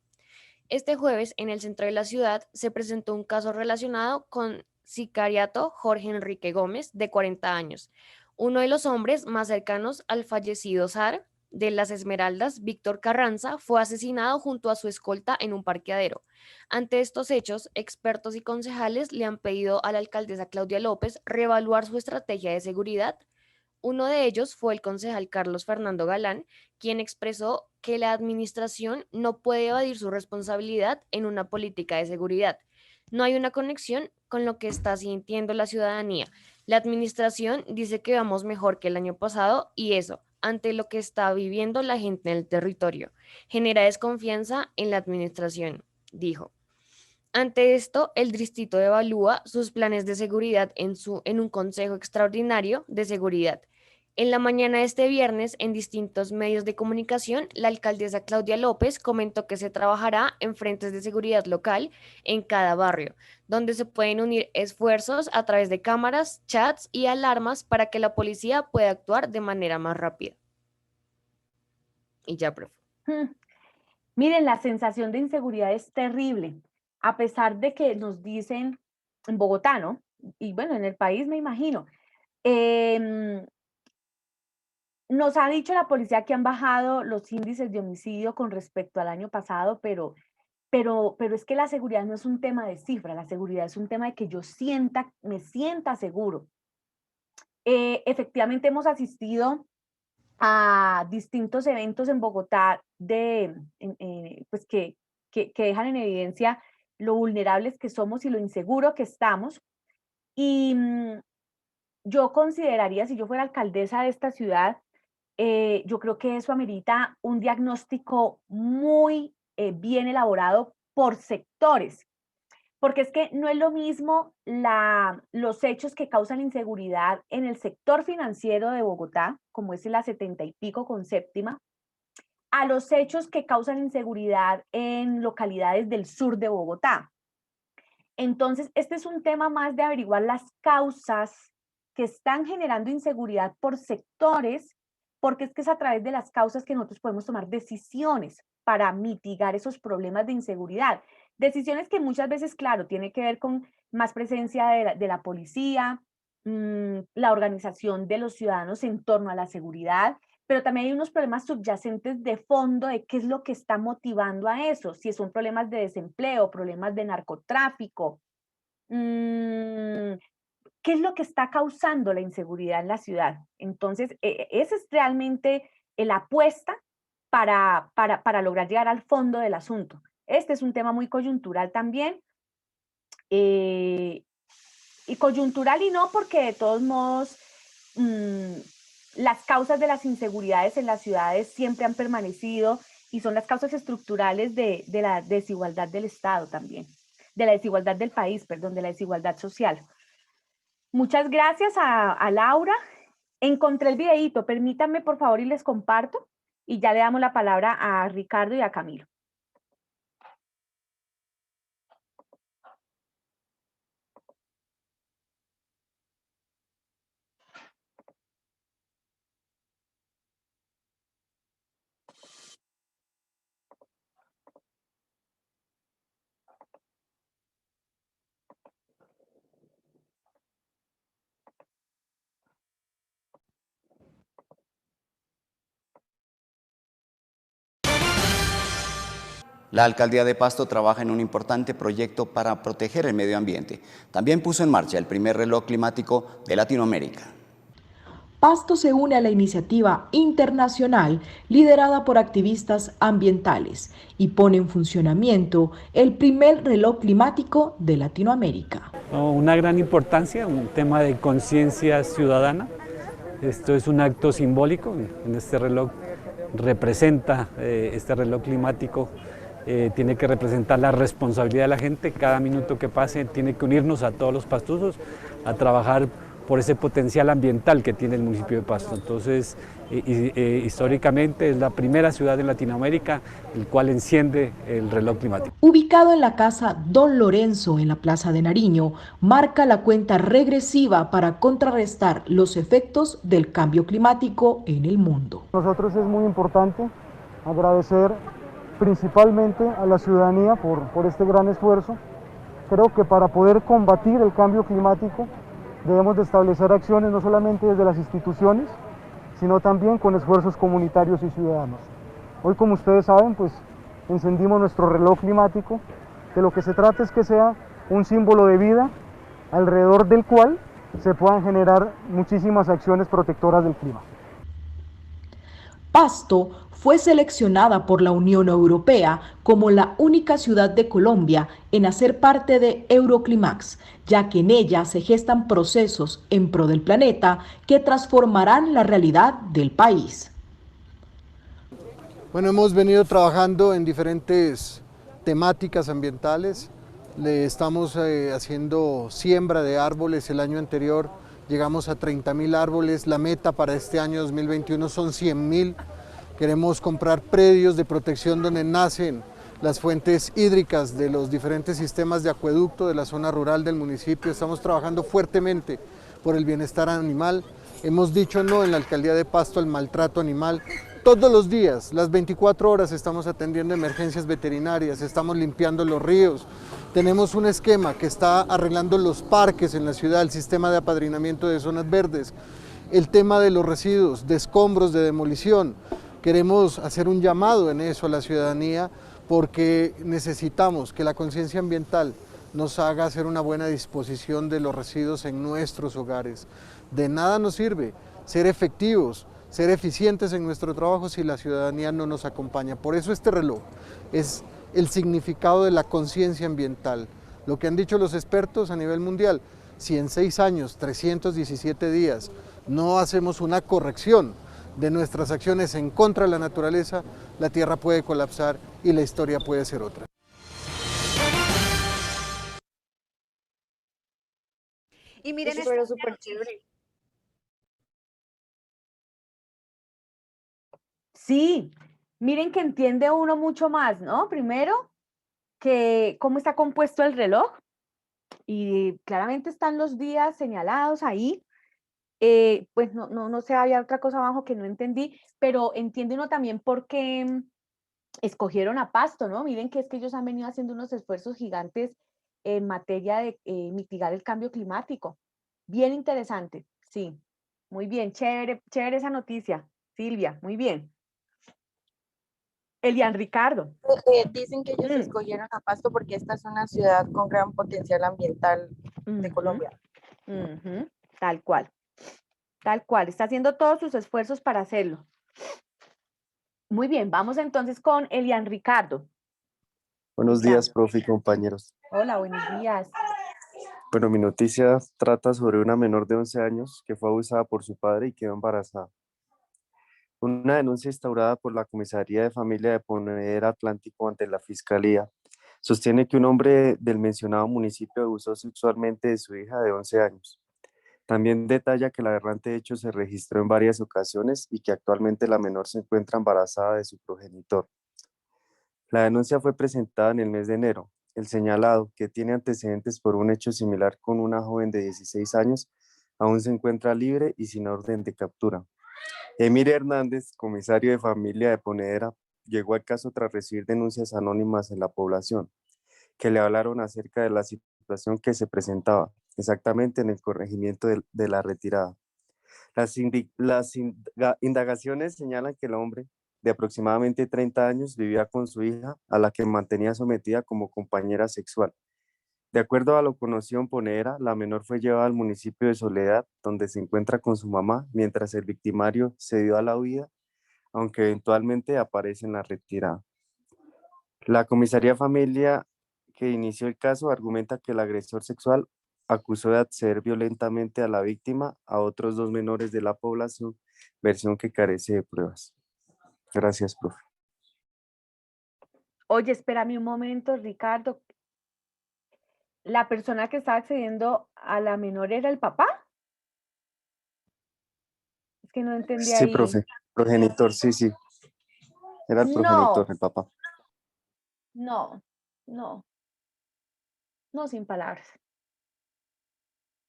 Este jueves, en el centro de la ciudad, se presentó un caso relacionado con sicariato Jorge Enrique Gómez, de 40 años, uno de los hombres más cercanos al fallecido zar de las Esmeraldas, Víctor Carranza, fue asesinado junto a su escolta en un parqueadero. Ante estos hechos, expertos y concejales le han pedido a la alcaldesa Claudia López reevaluar su estrategia de seguridad. Uno de ellos fue el concejal Carlos Fernando Galán, quien expresó que la administración no puede evadir su responsabilidad en una política de seguridad. No hay una conexión con lo que está sintiendo la ciudadanía. La administración dice que vamos mejor que el año pasado y eso, ante lo que está viviendo la gente en el territorio, genera desconfianza en la administración, dijo. Ante esto, el distrito evalúa sus planes de seguridad en un consejo extraordinario de seguridad. En la mañana de este viernes, en distintos medios de comunicación, la alcaldesa Claudia López comentó que se trabajará en frentes de seguridad local en cada barrio, donde se pueden unir esfuerzos a través de cámaras, chats y alarmas para que la policía pueda actuar de manera más rápida. Y ya, profe. Miren, la sensación de inseguridad es terrible, a pesar de que nos dicen en Bogotá, ¿no? Y bueno, en el país me imagino. Em, Nos ha dicho la policía que han bajado los índices de homicidio con respecto al año pasado, pero es que la seguridad no es un tema de cifra, la seguridad es un tema de que yo me sienta seguro. Efectivamente hemos asistido a distintos eventos en Bogotá pues que dejan en evidencia lo vulnerables que somos y lo inseguro que estamos. Y yo consideraría, si yo fuera alcaldesa de esta ciudad, yo creo que eso amerita un diagnóstico muy bien elaborado por sectores, porque es que no es lo mismo los hechos que causan inseguridad en el sector financiero de Bogotá, como es la 70 y pico con séptima, a los hechos que causan inseguridad en localidades del sur de Bogotá. Entonces, este es un tema más de averiguar las causas que están generando inseguridad por sectores, porque es que es a través de las causas que nosotros podemos tomar decisiones para mitigar esos problemas de inseguridad. Decisiones que muchas veces, claro, tiene que ver con más presencia de la policía, la organización de los ciudadanos en torno a la seguridad, pero también hay unos problemas subyacentes de fondo de qué es lo que está motivando a eso, si son problemas de desempleo, problemas de narcotráfico, qué es lo que está causando la inseguridad en la ciudad. Entonces, esa es realmente la apuesta para lograr llegar al fondo del asunto. Este es un tema muy coyuntural también, y coyuntural y no porque de todos modos las causas de las inseguridades en las ciudades siempre han permanecido y son las causas estructurales de la desigualdad del Estado también, de la desigualdad del país, perdón, de la desigualdad social. Muchas gracias a Laura. Encontré el videíto, permítanme por favor y les comparto y ya le damos la palabra a Ricardo y a Camilo. La alcaldía de Pasto trabaja en un importante proyecto para proteger el medio ambiente. También puso en marcha el primer reloj climático de Latinoamérica. Pasto se une a la iniciativa internacional liderada por activistas ambientales y pone en funcionamiento el primer reloj climático de Latinoamérica. Una gran importancia, un tema de conciencia ciudadana. Esto es un acto simbólico. En este reloj representa, este reloj climático tiene que representar la responsabilidad de la gente. Cada minuto que pase tiene que unirnos a todos los pastusos a trabajar por ese potencial ambiental que tiene el municipio de Pasto. Entonces, históricamente es la primera ciudad en Latinoamérica el cual enciende el reloj climático. Ubicado en la casa Don Lorenzo en la Plaza de Nariño, marca la cuenta regresiva para contrarrestar los efectos del cambio climático en el mundo. Nosotros es muy importante agradecer principalmente a la ciudadanía por este gran esfuerzo. Creo que para poder combatir el cambio climático debemos de establecer acciones no solamente desde las instituciones, sino también con esfuerzos comunitarios y ciudadanos. Hoy, como ustedes saben, pues encendimos nuestro reloj climático. De lo que se trata es que sea un símbolo de vida alrededor del cual se puedan generar muchísimas acciones protectoras del clima. Pasto fue seleccionada por la Unión Europea como la única ciudad de Colombia en hacer parte de Euroclimax, ya que en ella se gestan procesos en pro del planeta que transformarán la realidad del país. Bueno, hemos venido trabajando en diferentes temáticas ambientales. Le estamos haciendo siembra de árboles. El año anterior llegamos a 30.000 árboles. La meta para este año 2021 son 100.000. Queremos comprar predios de protección donde nacen las fuentes hídricas de los diferentes sistemas de acueducto de la zona rural del municipio. Estamos trabajando fuertemente por el bienestar animal. Hemos dicho no en la alcaldía de Pasto al maltrato animal. Todos los días, las 24 horas estamos atendiendo emergencias veterinarias, estamos limpiando los ríos. Tenemos un esquema que está arreglando los parques en la ciudad, el sistema de apadrinamiento de zonas verdes, el tema de los residuos, de escombros, de demolición. Queremos hacer un llamado en eso a la ciudadanía porque necesitamos que la conciencia ambiental nos haga hacer una buena disposición de los residuos en nuestros hogares. De nada nos sirve ser efectivos, ser eficientes en nuestro trabajo si la ciudadanía no nos acompaña. Por eso este reloj es el significado de la conciencia ambiental. Lo que han dicho los expertos a nivel mundial, si en 6 años, 317 días, no hacemos una corrección de nuestras acciones en contra de la naturaleza, la Tierra puede colapsar y la historia puede ser otra. Y miren, eso fue súper chévere. Sí, miren que entiende uno mucho más, ¿no? Primero, que cómo está compuesto el reloj y claramente están los días señalados ahí. Pues no sé, había otra cosa abajo que no entendí, pero entiende uno también por qué escogieron a Pasto, ¿no? Miren que es que ellos han venido haciendo unos esfuerzos gigantes en materia de mitigar el cambio climático. Bien interesante, sí. Muy bien, chévere, chévere esa noticia, Silvia, muy bien. Elian Ricardo. Dicen que ellos escogieron a Pasto porque esta es una ciudad con gran potencial ambiental de Colombia. Tal cual. Tal cual, está haciendo todos sus esfuerzos para hacerlo. Muy bien, vamos entonces con Elian Ricardo. Buenos días, profe y compañeros. Hola, buenos días. Bueno, mi noticia trata sobre una menor de 11 años que fue abusada por su padre y quedó embarazada. Una denuncia instaurada por la Comisaría de Familia de Ponedera Atlántico ante la Fiscalía sostiene que un hombre del mencionado municipio abusó sexualmente de su hija de 11 años. También detalla que el aberrante hecho se registró en varias ocasiones y que actualmente la menor se encuentra embarazada de su progenitor. La denuncia fue presentada en el mes de enero. El señalado, que tiene antecedentes por un hecho similar con una joven de 16 años, aún se encuentra libre y sin orden de captura. Emir Hernández, comisario de Familia de Ponedera, llegó al caso tras recibir denuncias anónimas en la población, que le hablaron acerca de la situación que se presentaba exactamente en el corregimiento de la retirada. Las indagaciones señalan que el hombre de aproximadamente 30 años, vivía con su hija, a la que mantenía sometida como compañera sexual. De acuerdo a lo conocido en Ponedera, la menor fue llevada al municipio de Soledad, donde se encuentra con su mamá, mientras el victimario se dio a la huida, aunque eventualmente aparece en la retirada. La comisaría familia que inició el caso argumenta que el agresor sexual acusó de acceder violentamente a la víctima a otros 2 menores de la población, versión que carece de pruebas. Gracias, profe. Oye, espérame un momento, Ricardo. ¿La persona que estaba accediendo a la menor era el papá? Es que no entendí Sí, ahí. profe. Progenitor, sí, sí. Era el progenitor, No, el papá. no, no, no, sin palabras.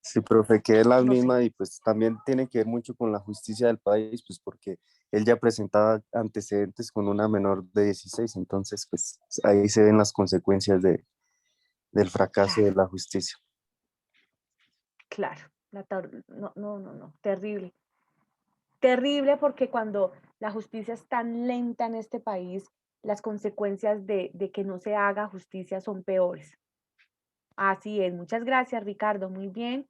Sí, profe, que es la No sé. misma y pues también tiene que ver mucho con la justicia del país, pues porque él ya presentaba antecedentes con una menor de 16, entonces pues ahí se ven las consecuencias del fracaso de la justicia. Claro, no, no, no, no, terrible. Terrible porque cuando la justicia es tan lenta en este país, las consecuencias de que no se haga justicia son peores. Así es. Muchas gracias, Ricardo. Muy bien.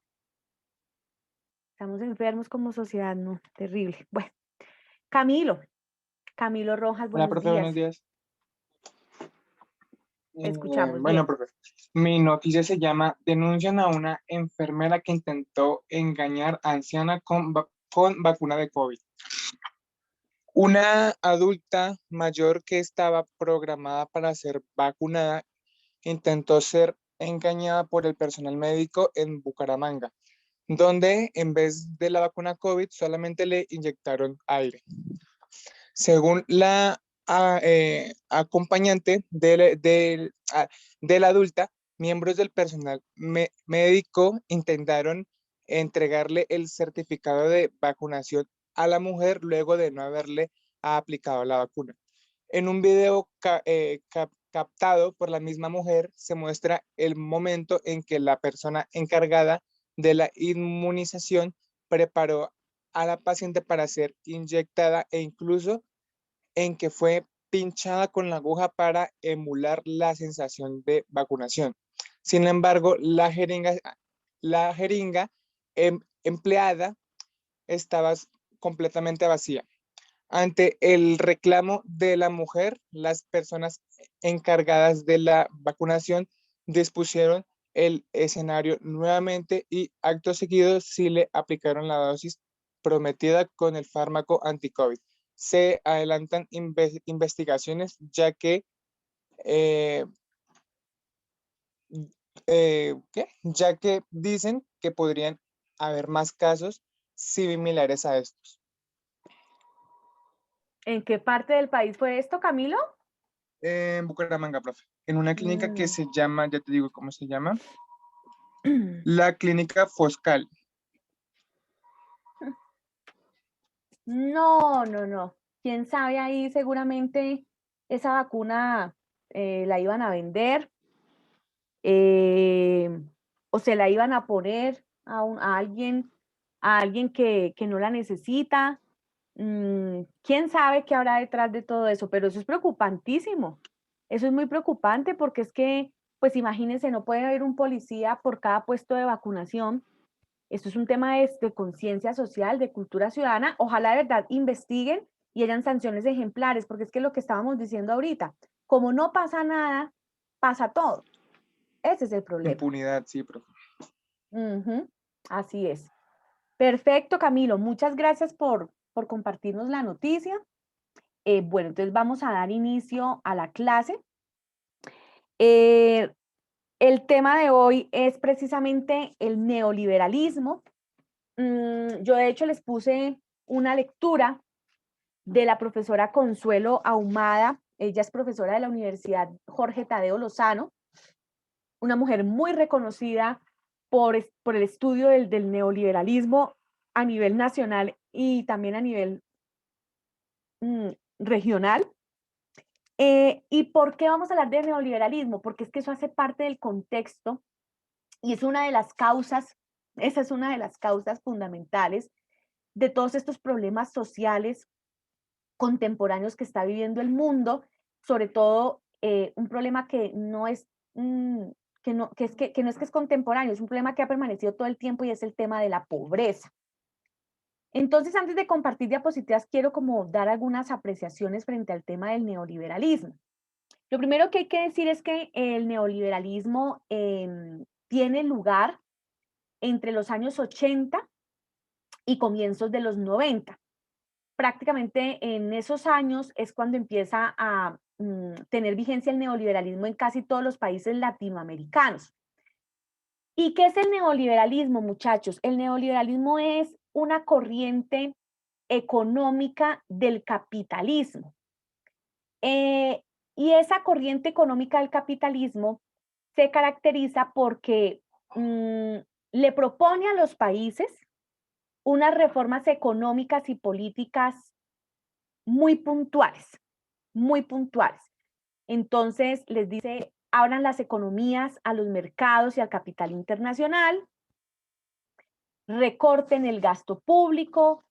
Estamos enfermos como sociedad, no, terrible. Bueno, Camilo Rojas, Hola, buenos profe, buenos días. días. Te escuchamos Bueno, bien. profe, mi noticia se llama Denuncian a una enfermera que intentó engañar a anciana con vacuna de COVID. Una adulta mayor que estaba programada para ser vacunada intentó ser engañada por el personal médico en Bucaramanga, donde en vez de la vacuna COVID solamente le inyectaron aire. Según la acompañante de la adulta, miembros del personal médico intentaron entregarle el certificado de vacunación a la mujer luego de no haberle aplicado la vacuna. En un video captado por la misma mujer se muestra el momento en que la persona encargada de la inmunización preparó a la paciente para ser inyectada e incluso en que fue pinchada con la aguja para emular la sensación de vacunación. Sin embargo, la jeringa empleada estaba completamente vacía. Ante el reclamo de la mujer, las personas encargadas de la vacunación dispusieron el escenario nuevamente y acto seguido sí le aplicaron la dosis prometida con el fármaco anti-COVID. Se adelantan investigaciones ya que ya que dicen que podrían haber más casos similares a estos. ¿En qué parte del país fue esto, Camilo? En Bucaramanga, profe. En una clínica que se llama, ya te digo cómo se llama, la clínica Foscal. No, no, no. ¿Quién sabe ahí? Seguramente esa vacuna la iban a vender o se la iban a poner a alguien que no la necesita. ¿Quién sabe qué habrá detrás de todo eso? Pero eso es preocupantísimo. Eso es muy preocupante porque es que, pues imagínense, no puede haber un policía por cada puesto de vacunación. Esto es un tema de conciencia social, de cultura ciudadana. Ojalá de verdad investiguen y hayan sanciones ejemplares, porque es que lo que estábamos diciendo ahorita, como no pasa nada, pasa todo. Ese es el problema. Impunidad, sí, profe. Así es. Perfecto, Camilo. Muchas gracias por compartirnos la noticia. Bueno, entonces vamos a dar inicio a la clase. El tema de hoy es precisamente el neoliberalismo. Yo de hecho les puse una lectura de la profesora Consuelo Ahumada. Ella es profesora de la Universidad Jorge Tadeo Lozano, una mujer muy reconocida por el estudio del neoliberalismo a nivel nacional y también a nivel regional. ¿Y por qué vamos a hablar de neoliberalismo? Porque es que eso hace parte del contexto y es una de las causas, esa es una de las causas fundamentales de todos estos problemas sociales contemporáneos que está viviendo el mundo, sobre todo un problema que no es que no es contemporáneo, es un problema que ha permanecido todo el tiempo y es el tema de la pobreza. Entonces, antes de compartir diapositivas, quiero como dar algunas apreciaciones frente al tema del neoliberalismo. Lo primero que hay que decir es que el neoliberalismo tiene lugar entre los años 80 y comienzos de los 90. Prácticamente en esos años es cuando empieza a tener vigencia el neoliberalismo en casi todos los países latinoamericanos. ¿Y qué es el neoliberalismo, muchachos? El neoliberalismo es una corriente económica del capitalismo. Y esa corriente económica del capitalismo se caracteriza porque le propone a los países unas reformas económicas y políticas muy puntuales, muy puntuales. Entonces les dice, abran las economías a los mercados y al capital internacional, recorten el gasto público,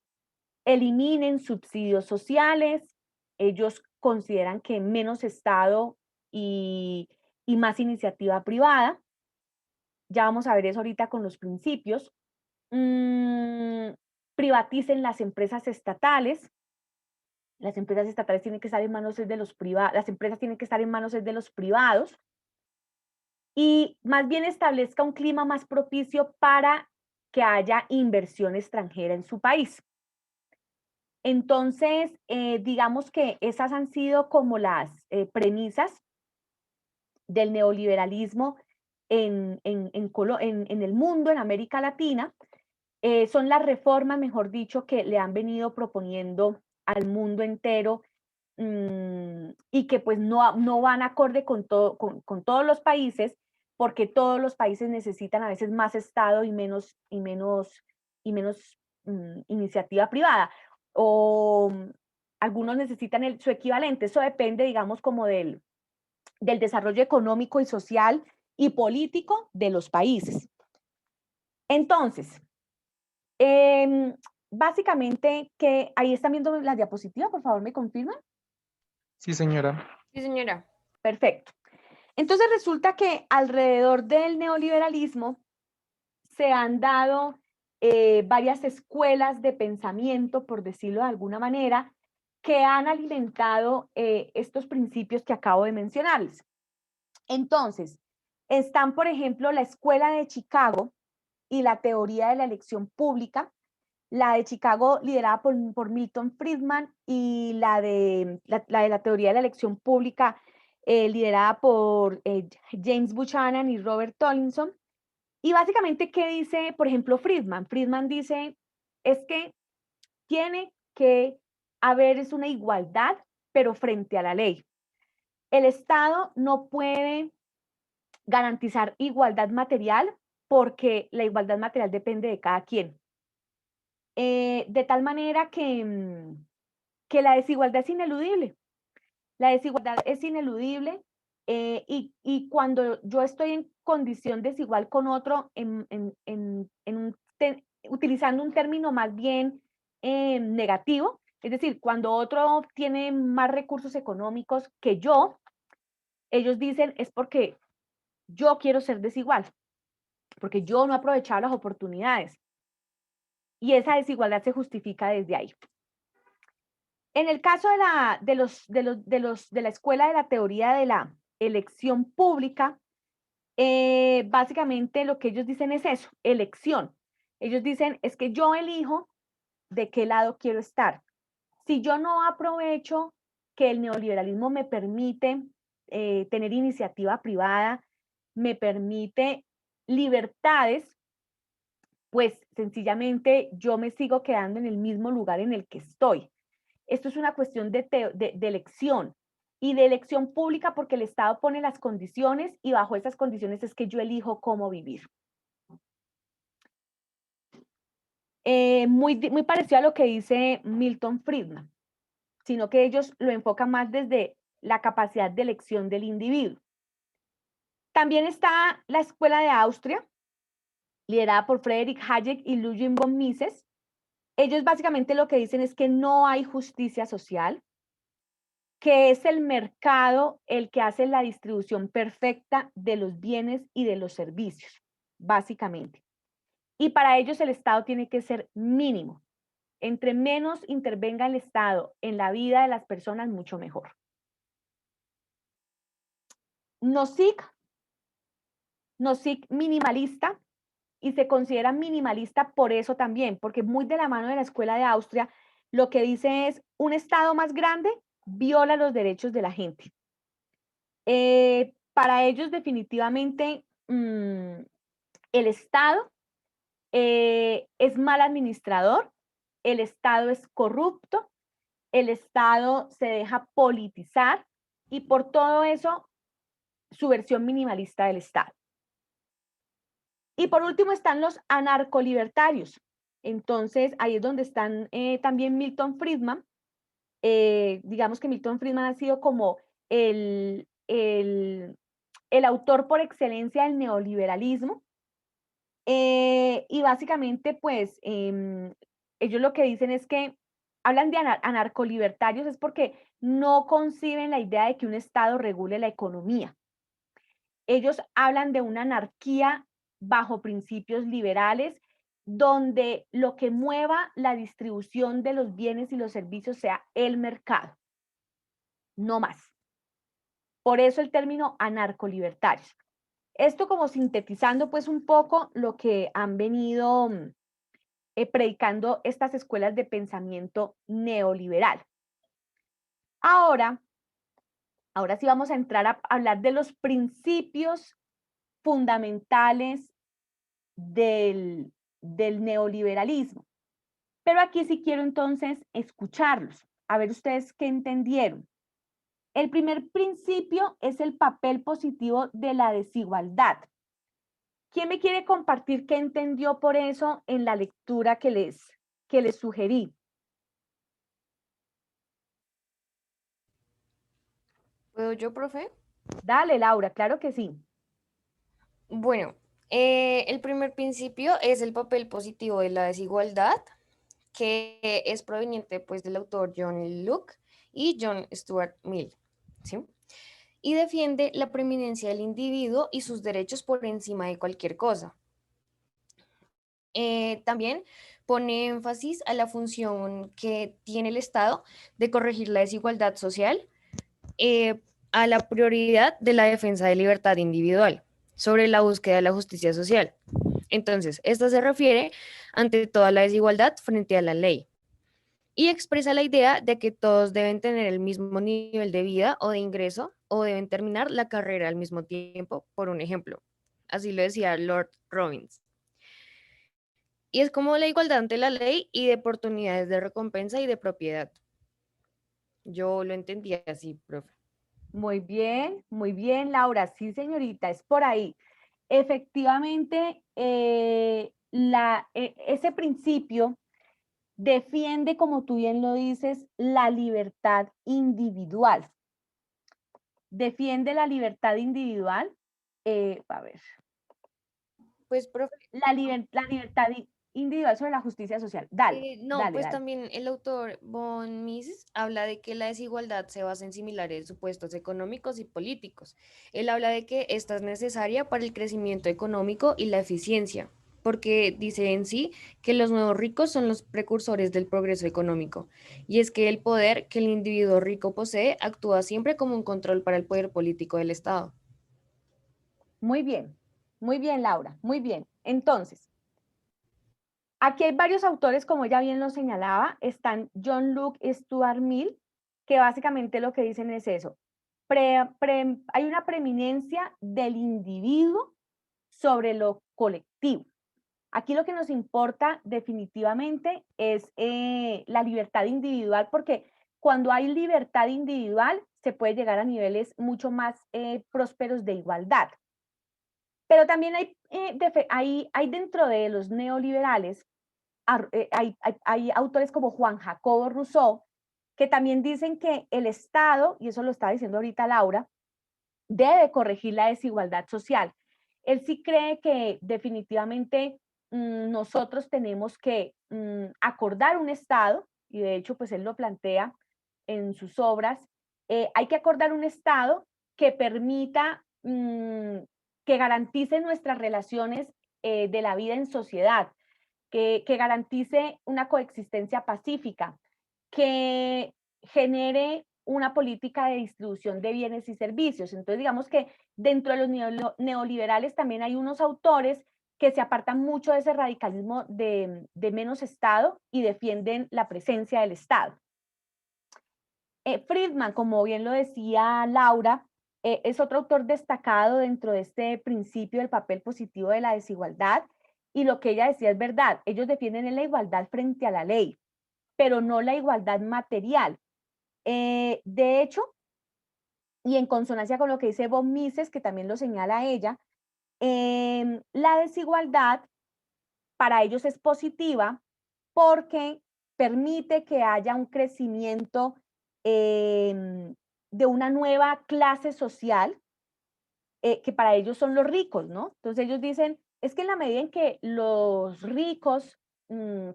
eliminen subsidios sociales. Ellos consideran que menos Estado y más iniciativa privada. Ya vamos a ver eso ahorita con los principios. Privaticen las empresas estatales. Las empresas estatales tienen que estar en manos de los privados, las empresas tienen que estar en manos de los privados. Y más bien establezca un clima más propicio para que haya inversión extranjera en su país. Entonces, digamos que esas han sido como las premisas del neoliberalismo en el mundo, en América Latina. Son las reformas, mejor dicho, que le han venido proponiendo al mundo entero y que pues no van acorde con todos los países, porque todos los países necesitan a veces más Estado y menos iniciativa privada. O algunos necesitan su equivalente. Eso depende, digamos, como del desarrollo económico y social y político de los países. Entonces, básicamente, que ahí están viendo la diapositiva, por favor, ¿me confirman? Sí, señora. Sí, señora. Perfecto. Entonces resulta que alrededor del neoliberalismo se han dado varias escuelas de pensamiento, por decirlo de alguna manera, que han alimentado estos principios que acabo de mencionarles. Entonces, están, por ejemplo, la Escuela de Chicago y la teoría de la elección pública, la de Chicago liderada por Milton Friedman y la de la teoría de la elección pública liderada por James Buchanan y Robert Tollinson. Y básicamente, ¿qué dice, por ejemplo, Friedman? Friedman dice, es que tiene que haber una igualdad, pero frente a la ley. El Estado no puede garantizar igualdad material porque la igualdad material depende de cada quien. De tal manera que la desigualdad es ineludible. La desigualdad es ineludible y cuando yo estoy en condición desigual con otro, utilizando un término más bien negativo, es decir, cuando otro tiene más recursos económicos que yo, ellos dicen es porque yo quiero ser desigual, porque yo no he aprovechado las oportunidades. Y esa desigualdad se justifica desde ahí. En el caso de la escuela de la teoría de la elección pública, básicamente lo que ellos dicen es eso, elección. Ellos dicen, es que yo elijo de qué lado quiero estar. Si yo no aprovecho que el neoliberalismo me permite tener iniciativa privada, me permite libertades, pues sencillamente yo me sigo quedando en el mismo lugar en el que estoy. Esto es una cuestión de elección y de elección pública porque el Estado pone las condiciones y bajo esas condiciones es que yo elijo cómo vivir. Muy parecido a lo que dice Milton Friedman, sino que ellos lo enfocan más desde la capacidad de elección del individuo. También está la Escuela de Austria, liderada por Friedrich Hayek y Ludwig von Mises. Ellos básicamente lo que dicen es que no hay justicia social, que es el mercado el que hace la distribución perfecta de los bienes y de los servicios, básicamente. Y para ellos el Estado tiene que ser mínimo. Entre menos intervenga el Estado en la vida de las personas, mucho mejor. Nozick minimalista, y se considera minimalista por eso también, porque muy de la mano de la Escuela de Austria, lo que dice es, un Estado más grande viola los derechos de la gente. Para ellos definitivamente el Estado es mal administrador, el Estado es corrupto, el Estado se deja politizar y por todo eso su versión minimalista del Estado. Y por último están los anarcolibertarios. Entonces ahí es donde están también Milton Friedman. Digamos que Milton Friedman ha sido como el autor por excelencia del neoliberalismo. Y básicamente, pues, ellos lo que dicen es que hablan de anarcolibertarios es porque no conciben la idea de que un Estado regule la economía. Ellos hablan de una anarquía bajo principios liberales, donde lo que mueva la distribución de los bienes y los servicios sea el mercado, no más. Por eso el término anarcolibertarios. Esto como sintetizando pues un poco lo que han venido predicando estas escuelas de pensamiento neoliberal. Ahora sí vamos a entrar a hablar de los principios fundamentales del neoliberalismo. Pero aquí sí quiero entonces escucharlos, a ver ustedes qué entendieron. El primer principio es el papel positivo de la desigualdad. ¿Quién me quiere compartir qué entendió por eso en la lectura que les sugerí? ¿Puedo yo, profe? Dale, Laura, claro que sí. Bueno, el primer principio es el papel positivo de la desigualdad, que es proveniente pues del autor John Locke y John Stuart Mill, ¿sí? Y defiende la preeminencia del individuo y sus derechos por encima de cualquier cosa. También pone énfasis a la función que tiene el Estado de corregir la desigualdad social, a la prioridad de la defensa de libertad individual sobre la búsqueda de la justicia social. Entonces, esta se refiere ante toda la desigualdad frente a la ley y expresa la idea de que todos deben tener el mismo nivel de vida o de ingreso o deben terminar la carrera al mismo tiempo, por un ejemplo. Así lo decía Lord Robbins. Y es como la igualdad ante la ley y de oportunidades de recompensa y de propiedad. Yo lo entendí así, profe. Muy bien, Laura. Sí, señorita, es por ahí. Efectivamente, ese principio defiende, como tú bien lo dices, la libertad individual. Defiende la libertad individual. A ver. Pues, profe. La libertad individual sobre la justicia social. Dale. No, dale, pues dale. también el autor von Mises habla de que la desigualdad se basa en similares supuestos económicos y políticos. Él habla de que esta es necesaria para el crecimiento económico y la eficiencia, porque dice en sí que los nuevos ricos son los precursores del progreso económico. Y es que el poder que el individuo rico posee actúa siempre como un control para el poder político del Estado. Muy bien, Laura, muy bien. Entonces, aquí hay varios autores, como ella bien lo señalaba, están John Locke y Stuart Mill, que básicamente lo que dicen es eso. Hay una preeminencia del individuo sobre lo colectivo. Aquí lo que nos importa definitivamente es la libertad individual, porque cuando hay libertad individual se puede llegar a niveles mucho más prósperos de igualdad. Pero también hay dentro de los neoliberales, hay autores como Juan Jacobo Rousseau, que también dicen que el Estado, y eso lo está diciendo ahorita Laura, debe corregir la desigualdad social. Él sí cree que definitivamente nosotros tenemos que acordar un Estado, y de hecho pues él lo plantea en sus obras, hay que acordar un Estado que permita, que garantice nuestras relaciones de la vida en sociedad, que garantice una coexistencia pacífica, que genere una política de distribución de bienes y servicios. Entonces, digamos que dentro de los neoliberales también hay unos autores que se apartan mucho de ese radicalismo de menos Estado y defienden la presencia del Estado. Friedman, como bien lo decía Laura, es otro autor destacado dentro de este principio del papel positivo de la desigualdad, y lo que ella decía es verdad, ellos defienden la igualdad frente a la ley, pero no la igualdad material. De hecho, y en consonancia con lo que dice Von Mises, que también lo señala ella, la desigualdad para ellos es positiva porque permite que haya un crecimiento de una nueva clase social, que para ellos son los ricos, ¿no? Entonces ellos dicen, es que en la medida en que los ricos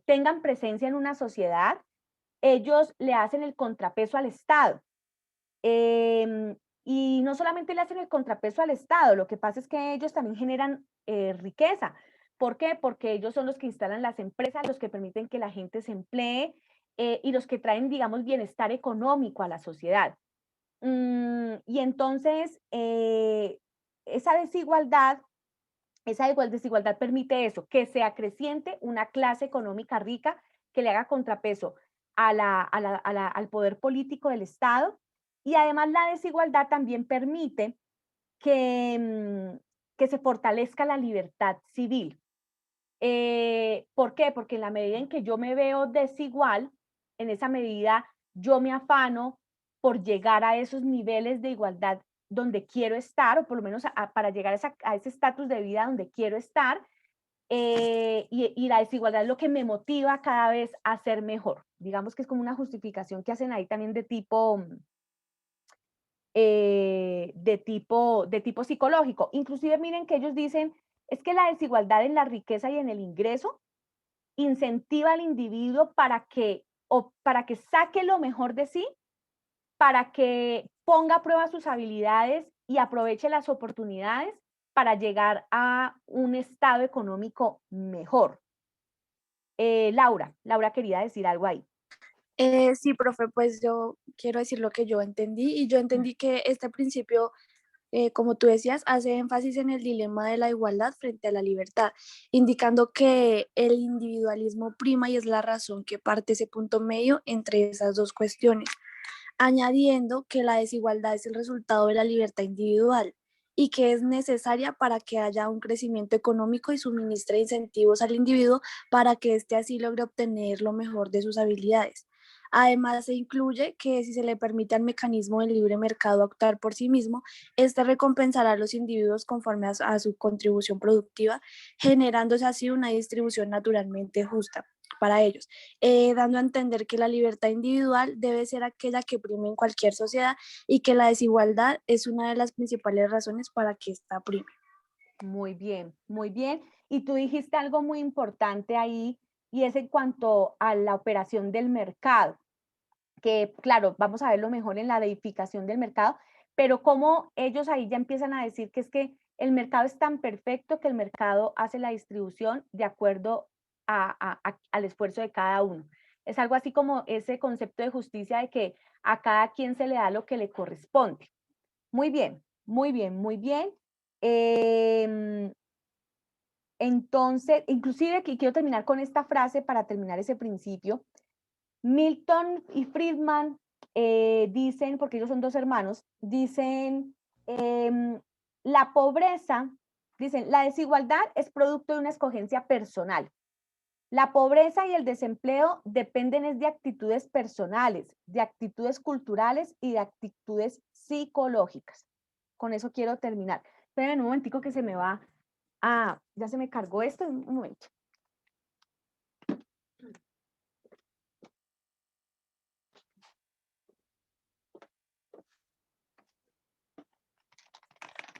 tengan presencia en una sociedad, ellos le hacen el contrapeso al Estado. Y no solamente le hacen el contrapeso al Estado, lo que pasa es que ellos también generan riqueza. ¿Por qué? Porque ellos son los que instalan las empresas, los que permiten que la gente se emplee, y los que traen, digamos, bienestar económico a la sociedad. Y entonces, esa desigualdad permite eso, que se acreciente una clase económica rica que le haga contrapeso al poder político del Estado, y además la desigualdad también permite que se fortalezca la libertad civil. ¿Por qué? Porque en la medida en que yo me veo desigual, en esa medida yo me afano por llegar a esos niveles de igualdad donde quiero estar, o por lo menos para llegar a ese estatus de vida donde quiero estar, y la desigualdad es lo que me motiva cada vez a ser mejor. Digamos que es como una justificación que hacen ahí también de tipo psicológico. Inclusive miren que ellos dicen, es que la desigualdad en la riqueza y en el ingreso incentiva al individuo para que saque lo mejor de sí, para que ponga a prueba sus habilidades y aproveche las oportunidades para llegar a un estado económico mejor. Laura quería decir algo ahí. Sí, profe, pues yo quiero decir lo que yo entendí, y yo entendí que este principio, como tú decías, hace énfasis en el dilema de la igualdad frente a la libertad, indicando que el individualismo prima y es la razón que parte ese punto medio entre esas dos cuestiones, añadiendo que la desigualdad es el resultado de la libertad individual y que es necesaria para que haya un crecimiento económico y suministre incentivos al individuo para que éste así logre obtener lo mejor de sus habilidades. Además, se incluye que si se le permite al mecanismo del libre mercado actuar por sí mismo, este recompensará a los individuos conforme a su contribución productiva, generándose así una distribución naturalmente justa para ellos, dando a entender que la libertad individual debe ser aquella que prime en cualquier sociedad y que la desigualdad es una de las principales razones para que esta prime. Muy bien, muy bien. Y tú dijiste algo muy importante ahí, y es en cuanto a la operación del mercado, que claro, vamos a verlo mejor en la deificación del mercado, pero como ellos ahí ya empiezan a decir que es que el mercado es tan perfecto que el mercado hace la distribución de acuerdo al esfuerzo de cada uno. Es algo así como ese concepto de justicia de que a cada quien se le da lo que le corresponde. Muy bien, muy bien, muy bien. Entonces, inclusive quiero terminar con esta frase para terminar ese principio. Milton y Friedman dicen, porque ellos son dos hermanos, dicen, la pobreza, dicen, la desigualdad es producto de una escogencia personal. La pobreza y el desempleo dependen de actitudes personales, de actitudes culturales y de actitudes psicológicas. Con eso quiero terminar. Espérenme un momentico que se me va. Ya se me cargó esto, un momento.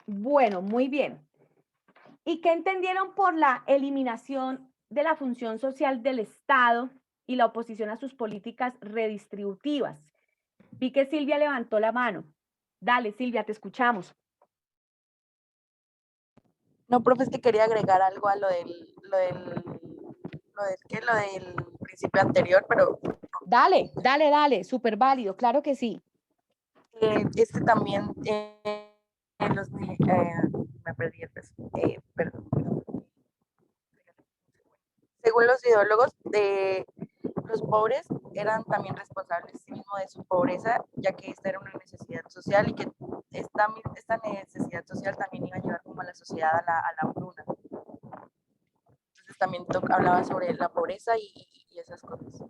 Bueno, muy bien. ¿Y qué entendieron por la eliminación de la función social del Estado y la oposición a sus políticas redistributivas? Vi que Silvia levantó la mano. Dale, Silvia, te escuchamos. No, profe, es que quería agregar algo a lo del principio anterior, pero Dale, dale, dale, súper válido, claro que sí. También me perdí el peso. Perdón. Según los ideólogos, los pobres eran también responsables sí mismo de su pobreza, ya que esta era una necesidad social y que esta necesidad social también iba a llevar como a la sociedad a la hambruna. Entonces también hablaba sobre la pobreza y esas cosas.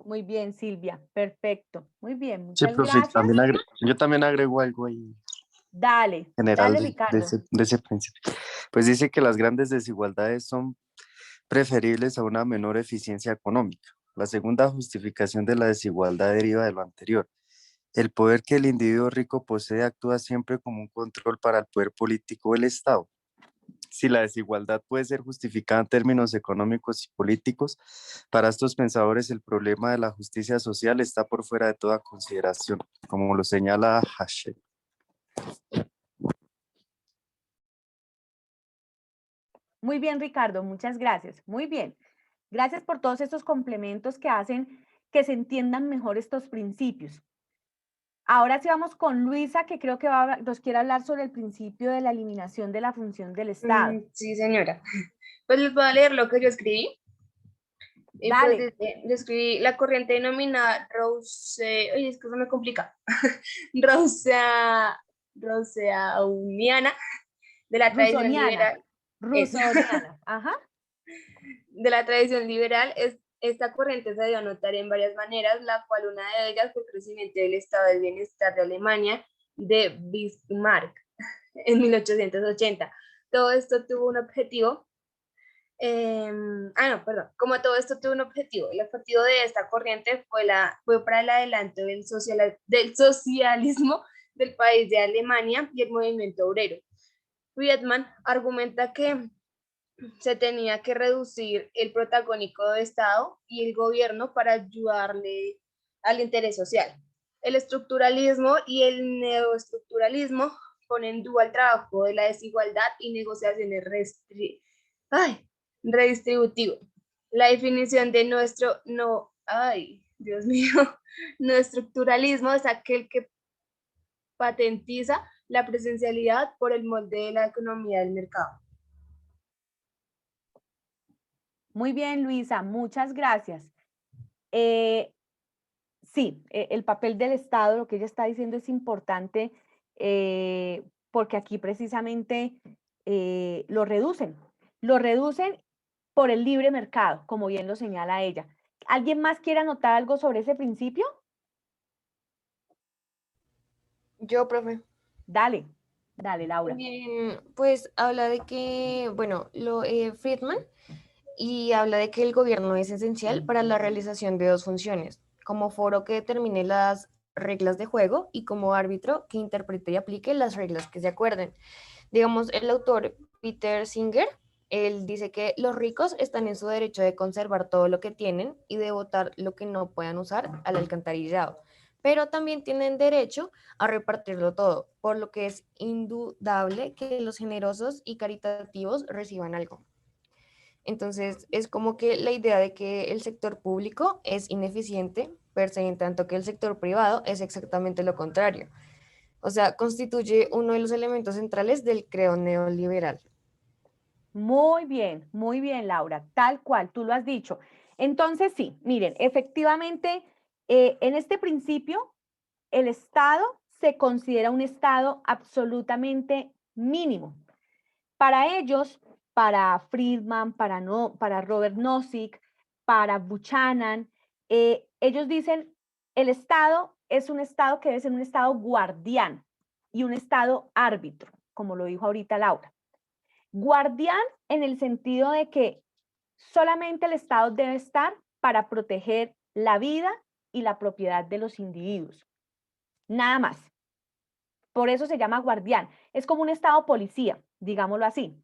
Muy bien, Silvia, perfecto. Muy bien, Sí, muchas profe, gracias. yo también agrego algo ahí Dale, general dale, de Ricardo. ese principio. Pues dice que las grandes desigualdades son preferibles a una menor eficiencia económica. La segunda justificación de la desigualdad deriva de lo anterior. El poder que el individuo rico posee actúa siempre como un control para el poder político del Estado. Si la desigualdad puede ser justificada en términos económicos y políticos, para estos pensadores el problema de la justicia social está por fuera de toda consideración, como lo señala Hachette. Muy bien, Ricardo, muchas gracias. Muy bien. Gracias por todos estos complementos que hacen que se entiendan mejor estos principios. Ahora sí vamos con Luisa, que creo que nos quiere hablar sobre el principio de la eliminación de la función del Estado. Sí, señora. Pues les voy a leer lo que yo escribí. Y Dale. pues yo escribí la corriente denominada oye, es que eso me complica. Rousseauiana de la tradición liberal. Rusoniana, ajá. De la tradición liberal, esta corriente se dio a notar en varias maneras, la cual una de ellas fue el crecimiento del estado del bienestar de Alemania de Bismarck en 1880. Todo esto tuvo un objetivo. Como todo esto tuvo un objetivo, el objetivo de esta corriente fue para el adelanto del socialismo del país de Alemania y el movimiento obrero. Friedman argumenta que se tenía que reducir el protagónico de Estado y el gobierno para ayudarle al interés social. El estructuralismo y el neoestructuralismo ponen en duda el trabajo de la desigualdad y negociaciones redistributivo. La definición de no estructuralismo es aquel que patentiza la presencialidad por el molde de la economía del mercado. Muy bien, Luisa, muchas gracias. Sí, el papel del Estado, lo que ella está diciendo es importante porque aquí precisamente lo reducen por el libre mercado, como bien lo señala ella. ¿Alguien más quiere anotar algo sobre ese principio? Yo, profe. Dale, Laura. Pues habla de que, Friedman, y habla de que el gobierno es esencial para la realización de dos funciones, como foro que determine las reglas de juego y como árbitro que interprete y aplique las reglas que se acuerden. Digamos, el autor Peter Singer, él dice que los ricos están en su derecho de conservar todo lo que tienen y de botar lo que no puedan usar al alcantarillado, pero también tienen derecho a repartirlo todo, por lo que es indudable que los generosos y caritativos reciban algo. Entonces, es como que la idea de que el sector público es ineficiente, per se, en tanto que el sector privado es exactamente lo contrario. O sea, constituye uno de los elementos centrales del credo neoliberal. Muy bien, Laura, tal cual, tú lo has dicho. Entonces, sí, miren, efectivamente, en este principio, el Estado se considera un Estado absolutamente mínimo. Para ellos, para Friedman, para Robert Nozick, para Buchanan, ellos dicen, el Estado es un Estado que debe ser un Estado guardián y un Estado árbitro, como lo dijo ahorita Laura. Guardián en el sentido de que solamente el Estado debe estar para proteger la vida y la propiedad de los individuos. Nada más. Por eso se llama guardián. Es como un Estado policía, digámoslo así.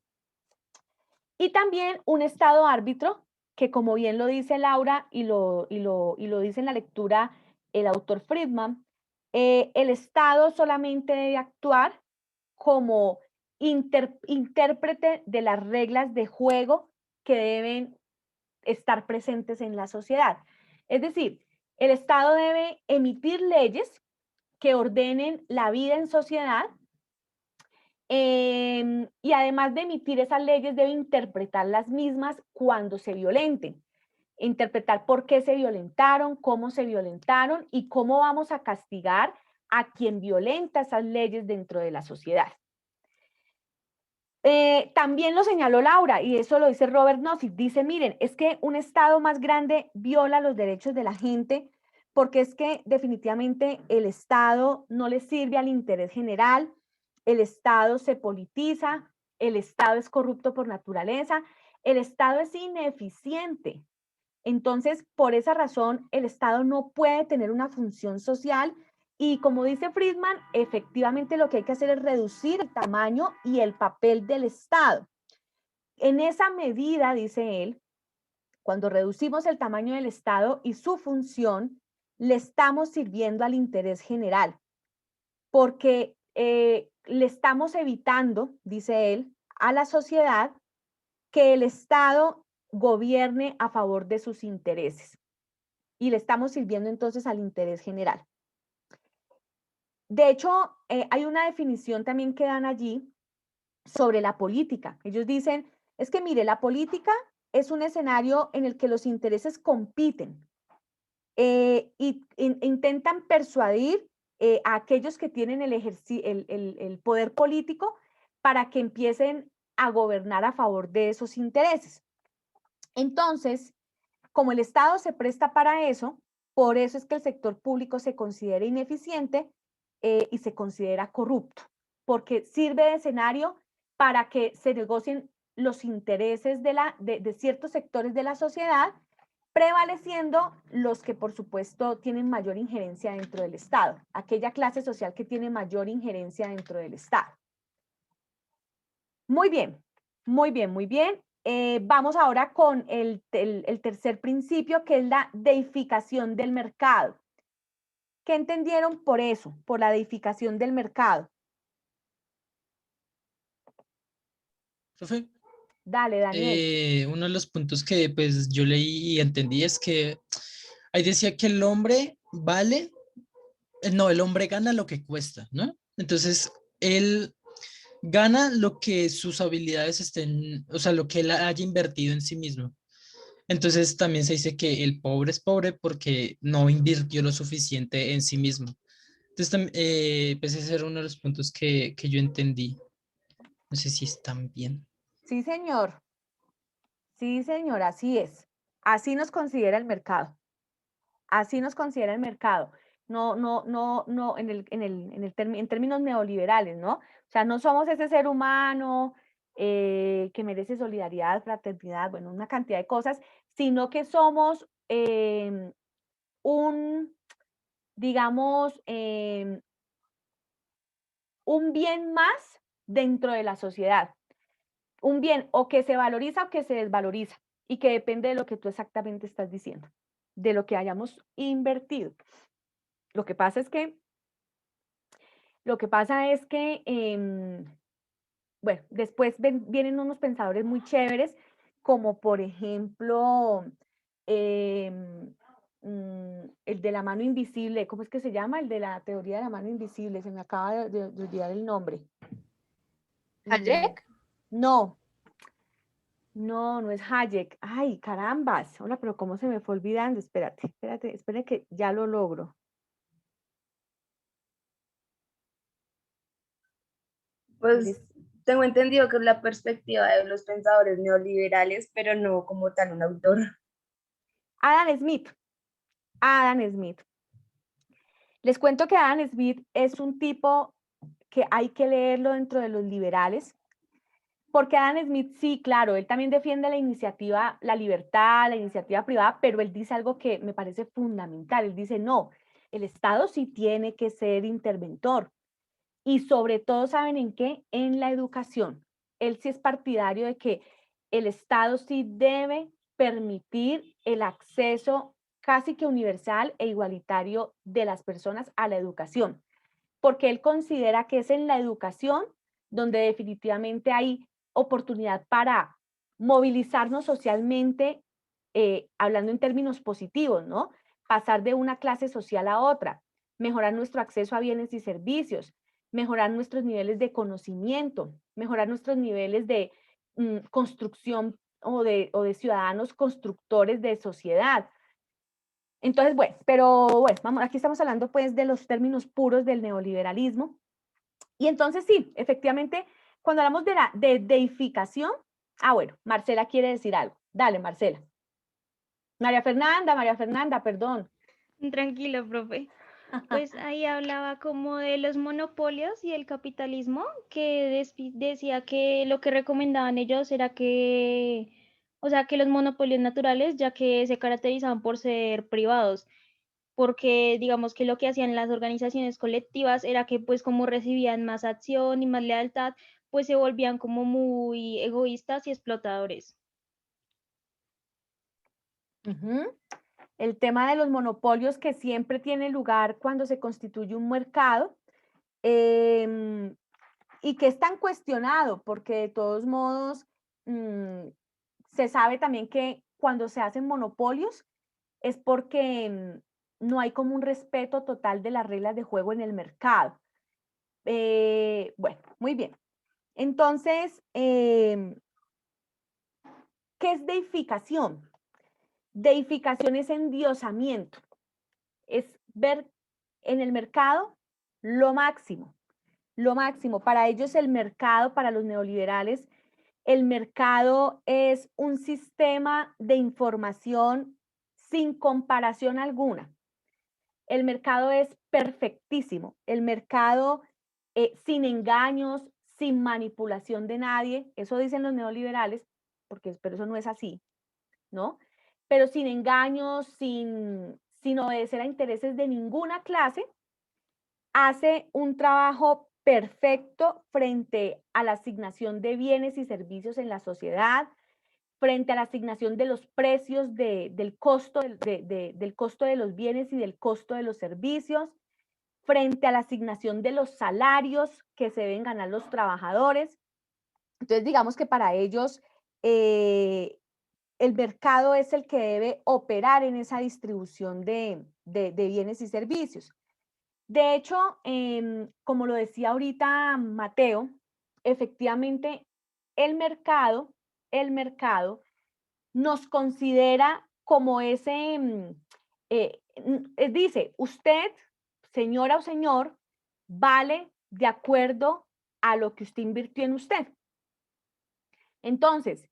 Y también un Estado árbitro, que como bien lo dice Laura y lo dice en la lectura el autor Friedman, el Estado solamente debe actuar como intérprete de las reglas de juego que deben estar presentes en la sociedad. Es decir, el Estado debe emitir leyes que ordenen la vida en sociedad, y además de emitir esas leyes debe interpretar las mismas cuando se violenten. Interpretar por qué se violentaron, cómo se violentaron y cómo vamos a castigar a quien violenta esas leyes dentro de la sociedad. También lo señaló Laura, y eso lo dice Robert Nozick, dice, miren, es que un Estado más grande viola los derechos de la gente porque es que definitivamente el Estado no le sirve al interés general, el Estado se politiza, el Estado es corrupto por naturaleza, el Estado es ineficiente. Entonces, por esa razón, el Estado no puede tener una función social y, como dice Friedman, efectivamente lo que hay que hacer es reducir el tamaño y el papel del Estado. En esa medida, dice él, cuando reducimos el tamaño del Estado y su función, le estamos sirviendo al interés general, porque le estamos evitando, dice él, a la sociedad que el Estado gobierne a favor de sus intereses. Y le estamos sirviendo entonces al interés general. De hecho, hay una definición también que dan allí sobre la política. Ellos dicen, es que mire, la política es un escenario en el que los intereses compiten y intentan persuadir a aquellos que tienen el poder político para que empiecen a gobernar a favor de esos intereses. Entonces, como el Estado se presta para eso, por eso es que el sector público se considera ineficiente y se considera corrupto, porque sirve de escenario para que se negocien los intereses de ciertos sectores de la sociedad, prevaleciendo los que, por supuesto, tienen mayor injerencia dentro del Estado, aquella clase social que tiene mayor injerencia dentro del Estado. Muy bien, muy bien, muy bien. Vamos ahora con el tercer principio, que es la deificación del mercado. ¿Qué entendieron por eso, por la deificación del mercado? Profe, Dale, Daniel. uno de los puntos que pues yo leí y entendí es que ahí decía que el hombre vale, no, el hombre gana lo que cuesta, ¿no? Entonces, él gana lo que sus habilidades estén, o sea, lo que él haya invertido en sí mismo. Entonces también se dice que el pobre es pobre porque no invirtió lo suficiente en sí mismo. Entonces, pues ese era uno de los puntos que yo entendí. No sé si están bien. Sí, señor. Sí, señor, así es. Así nos considera el mercado. Así nos considera el mercado. No, en términos neoliberales, ¿no? O sea, no somos ese ser humano que merece solidaridad, fraternidad, bueno, una cantidad de cosas, sino que somos digamos, un bien más dentro de la sociedad. Un bien o que se valoriza o que se desvaloriza y que depende de lo que tú exactamente estás diciendo, de lo que hayamos invertido. Lo que pasa es que, bueno, después vienen unos pensadores muy chéveres, como por ejemplo, el de la mano invisible, ¿cómo es que se llama? El de la teoría de la mano invisible, se me acaba de olvidar el nombre. ¿Hayek? No, no es Hayek. Ay, carambas. Hola, pero ¿cómo se me fue olvidando? Espérate que ya lo logro. Pues tengo entendido que es la perspectiva de los pensadores neoliberales, pero no como tal un autor. Adam Smith. Les cuento que Adam Smith es un tipo que hay que leerlo dentro de los liberales, porque Adam Smith, sí, claro, él también defiende la iniciativa, la libertad, la iniciativa privada, pero él dice algo que me parece fundamental. Él dice, no, el Estado sí tiene que ser interventor. Y sobre todo, ¿saben en qué? En la educación. Él sí es partidario de que el Estado sí debe permitir el acceso casi que universal e igualitario de las personas a la educación, porque él considera que es en la educación donde definitivamente hay oportunidad para movilizarnos socialmente, hablando en términos positivos, ¿no? Pasar de una clase social a otra, mejorar nuestro acceso a bienes y servicios, mejorar nuestros niveles de conocimiento, mejorar nuestros niveles de construcción o de ciudadanos constructores de sociedad. Entonces, bueno, pero bueno, vamos, aquí estamos hablando pues de los términos puros del neoliberalismo. Y entonces sí, efectivamente, cuando hablamos de la deificación, bueno, Marcela quiere decir algo. Dale, Marcela. María Fernanda, perdón. Tranquilo, profe. Pues ahí hablaba como de los monopolios y el capitalismo, que decía que lo que recomendaban ellos era que, o sea, que los monopolios naturales, ya que se caracterizaban por ser privados, porque digamos que lo que hacían las organizaciones colectivas era que pues como recibían más acción y más lealtad, pues se volvían como muy egoístas y explotadores. El tema de los monopolios que siempre tiene lugar cuando se constituye un mercado, y que es tan cuestionado, porque de todos modos se sabe también que cuando se hacen monopolios es porque no hay como un respeto total de las reglas de juego en el mercado. Bueno, muy bien. Entonces, ¿qué es deificación? Deificación es endiosamiento, es ver en el mercado lo máximo, lo máximo. Para ellos el mercado, para los neoliberales, el mercado es un sistema de información sin comparación alguna. El mercado es perfectísimo. El mercado sin engaños, sin manipulación de nadie. Eso dicen los neoliberales, pero eso no es así, ¿no? Pero sin engaños, sin obedecer a intereses de ninguna clase, hace un trabajo perfecto frente a la asignación de bienes y servicios en la sociedad, frente a la asignación de los precios del costo de los bienes y del costo de los servicios, frente a la asignación de los salarios que se deben ganar los trabajadores. Entonces, digamos que para ellos el mercado es el que debe operar en esa distribución de bienes y servicios. De hecho, como lo decía ahorita Mateo, efectivamente el mercado nos considera como ese, dice, usted, señora o señor, vale de acuerdo a lo que usted invirtió en usted. Entonces,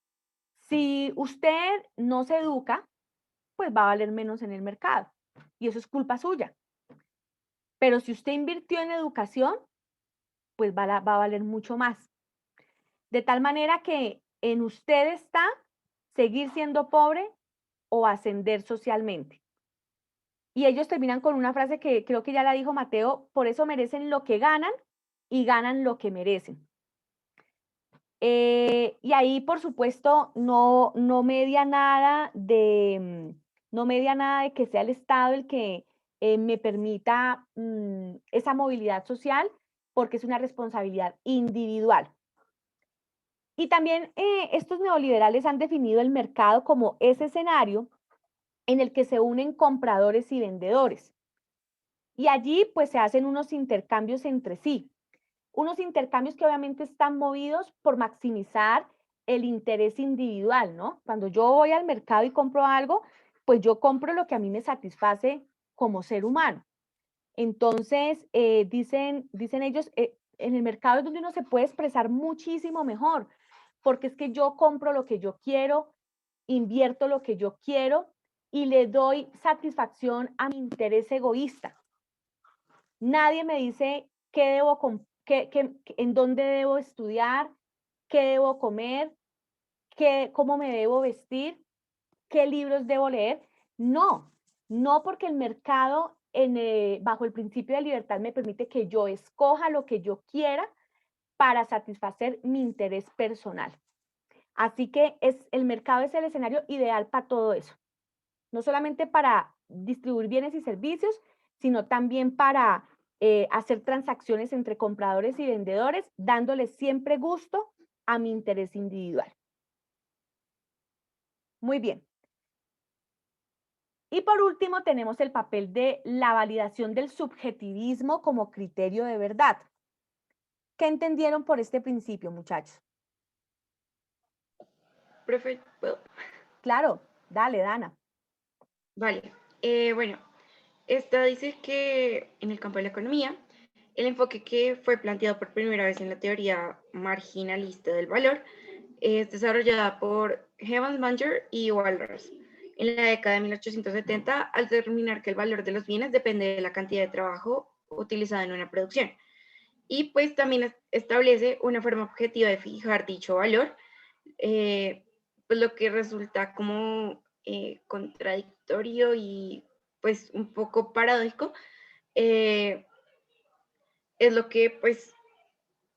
si usted no se educa, pues va a valer menos en el mercado y eso es culpa suya. Pero si usted invirtió en educación, pues va a valer mucho más. De tal manera que en usted está seguir siendo pobre o ascender socialmente. Y ellos terminan con una frase que creo que ya la dijo Mateo: por eso merecen lo que ganan y ganan lo que merecen. Y ahí, por supuesto, no media nada de que sea el Estado el que me permita esa movilidad social, porque es una responsabilidad individual. Y también estos neoliberales han definido el mercado como ese escenario en el que se unen compradores y vendedores. Y allí pues se hacen unos intercambios entre sí. Unos intercambios que obviamente están movidos por maximizar el interés individual, ¿no? Cuando yo voy al mercado y compro algo, pues yo compro lo que a mí me satisface como ser humano. Entonces, dicen ellos, en el mercado es donde uno se puede expresar muchísimo mejor, porque es que yo compro lo que yo quiero, invierto lo que yo quiero y le doy satisfacción a mi interés egoísta. Nadie me dice qué debo comprar, en dónde debo estudiar, qué debo comer, cómo me debo vestir, qué libros debo leer. No, no, porque el mercado bajo el principio de libertad me permite que yo escoja lo que yo quiera para satisfacer mi interés personal. Así que el mercado es el escenario ideal para todo eso. No solamente para distribuir bienes y servicios, sino también para hacer transacciones entre compradores y vendedores, dándole siempre gusto a mi interés individual. Muy bien. Y por último tenemos el papel de la validación del subjetivismo como criterio de verdad. ¿Qué entendieron por este principio, muchachos? Profe, ¿puedo? Claro, dale, Dana. Vale. Bueno, esta dice que en el campo de la economía, el enfoque que fue planteado por primera vez en la teoría marginalista del valor es desarrollada por Hevans-Manger y Walras en la década de 1870 al determinar que el valor de los bienes depende de la cantidad de trabajo utilizada en una producción. Y pues también establece una forma objetiva de fijar dicho valor, pues lo que resulta como contradictorio y pues un poco paradójico, es lo que pues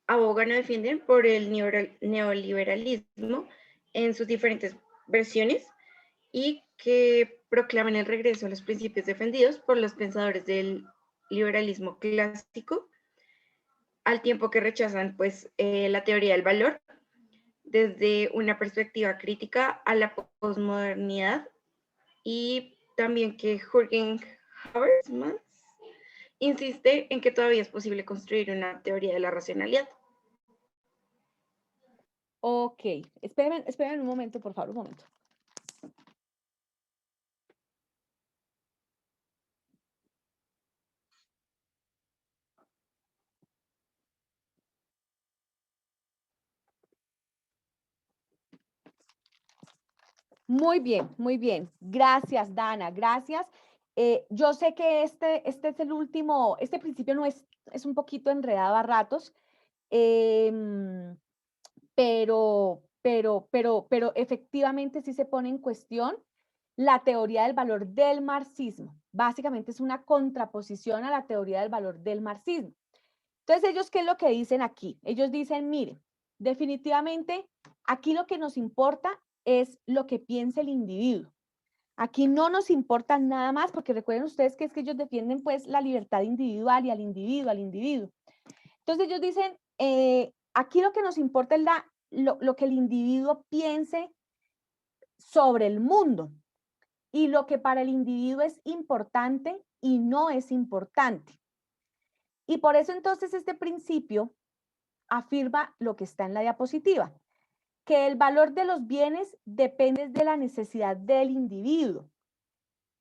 abogan o defienden por el neoliberalismo en sus diferentes versiones y que proclaman el regreso a los principios defendidos por los pensadores del liberalismo clásico, al tiempo que rechazan pues la teoría del valor desde una perspectiva crítica a la posmodernidad, y también que Jürgen Habermas insiste en que todavía es posible construir una teoría de la racionalidad. Ok, esperen un momento, por favor, un momento. Muy bien, muy bien. Gracias, Dana, gracias. Yo sé que este es el último, este principio no es un poquito enredado a ratos, pero efectivamente sí se pone en cuestión la teoría del valor del marxismo. Básicamente es una contraposición a la teoría del valor del marxismo. Entonces, ellos, ¿qué es lo que dicen aquí? Ellos dicen, miren, definitivamente aquí lo que nos importa es lo que piensa el individuo. Aquí no nos importa nada más, porque recuerden ustedes que es que ellos defienden pues la libertad individual y al individuo, al individuo. Entonces ellos dicen, aquí lo que nos importa es lo que el individuo piense sobre el mundo y lo que para el individuo es importante y no es importante. Y por eso entonces este principio afirma lo que está en la diapositiva, que el valor de los bienes depende de la necesidad del individuo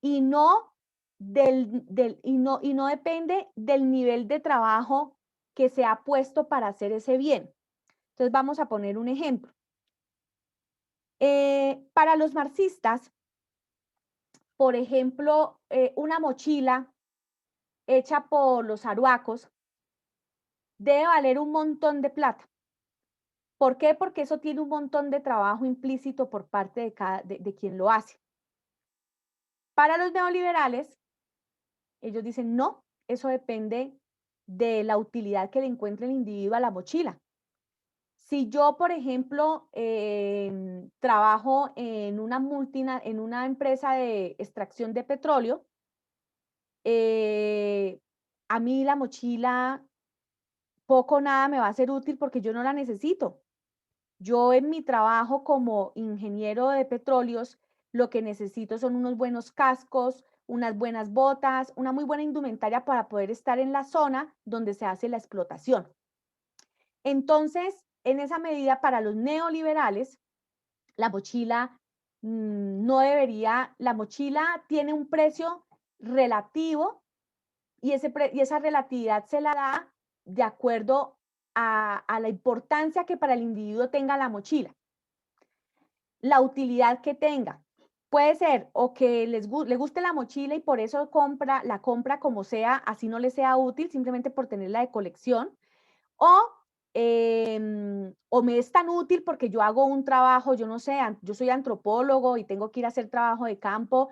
y no, no depende del nivel de trabajo que se ha puesto para hacer ese bien. Entonces vamos a poner un ejemplo. Para los marxistas, por ejemplo, una mochila hecha por los aruacos debe valer un montón de plata. ¿Por qué? Porque eso tiene un montón de trabajo implícito por parte de quien lo hace. Para los neoliberales, ellos dicen, no, eso depende de la utilidad que le encuentre el individuo a la mochila. Si yo, por ejemplo, trabajo en una empresa de extracción de petróleo, a mí la mochila poco o nada me va a ser útil porque yo no la necesito. Yo en mi trabajo como ingeniero de petróleos, lo que necesito son unos buenos cascos, unas buenas botas, una muy buena indumentaria para poder estar en la zona donde se hace la explotación. Entonces, en esa medida, para los neoliberales, la mochila no debería, la mochila tiene un precio relativo y esa relatividad se la da de acuerdo a la importancia que para el individuo tenga la mochila, la utilidad que tenga. Puede ser o que le guste la mochila y por eso la compra como sea, así no le sea útil, simplemente por tenerla de colección, o me es tan útil porque yo hago un trabajo, yo no sé, yo soy antropólogo y tengo que ir a hacer trabajo de campo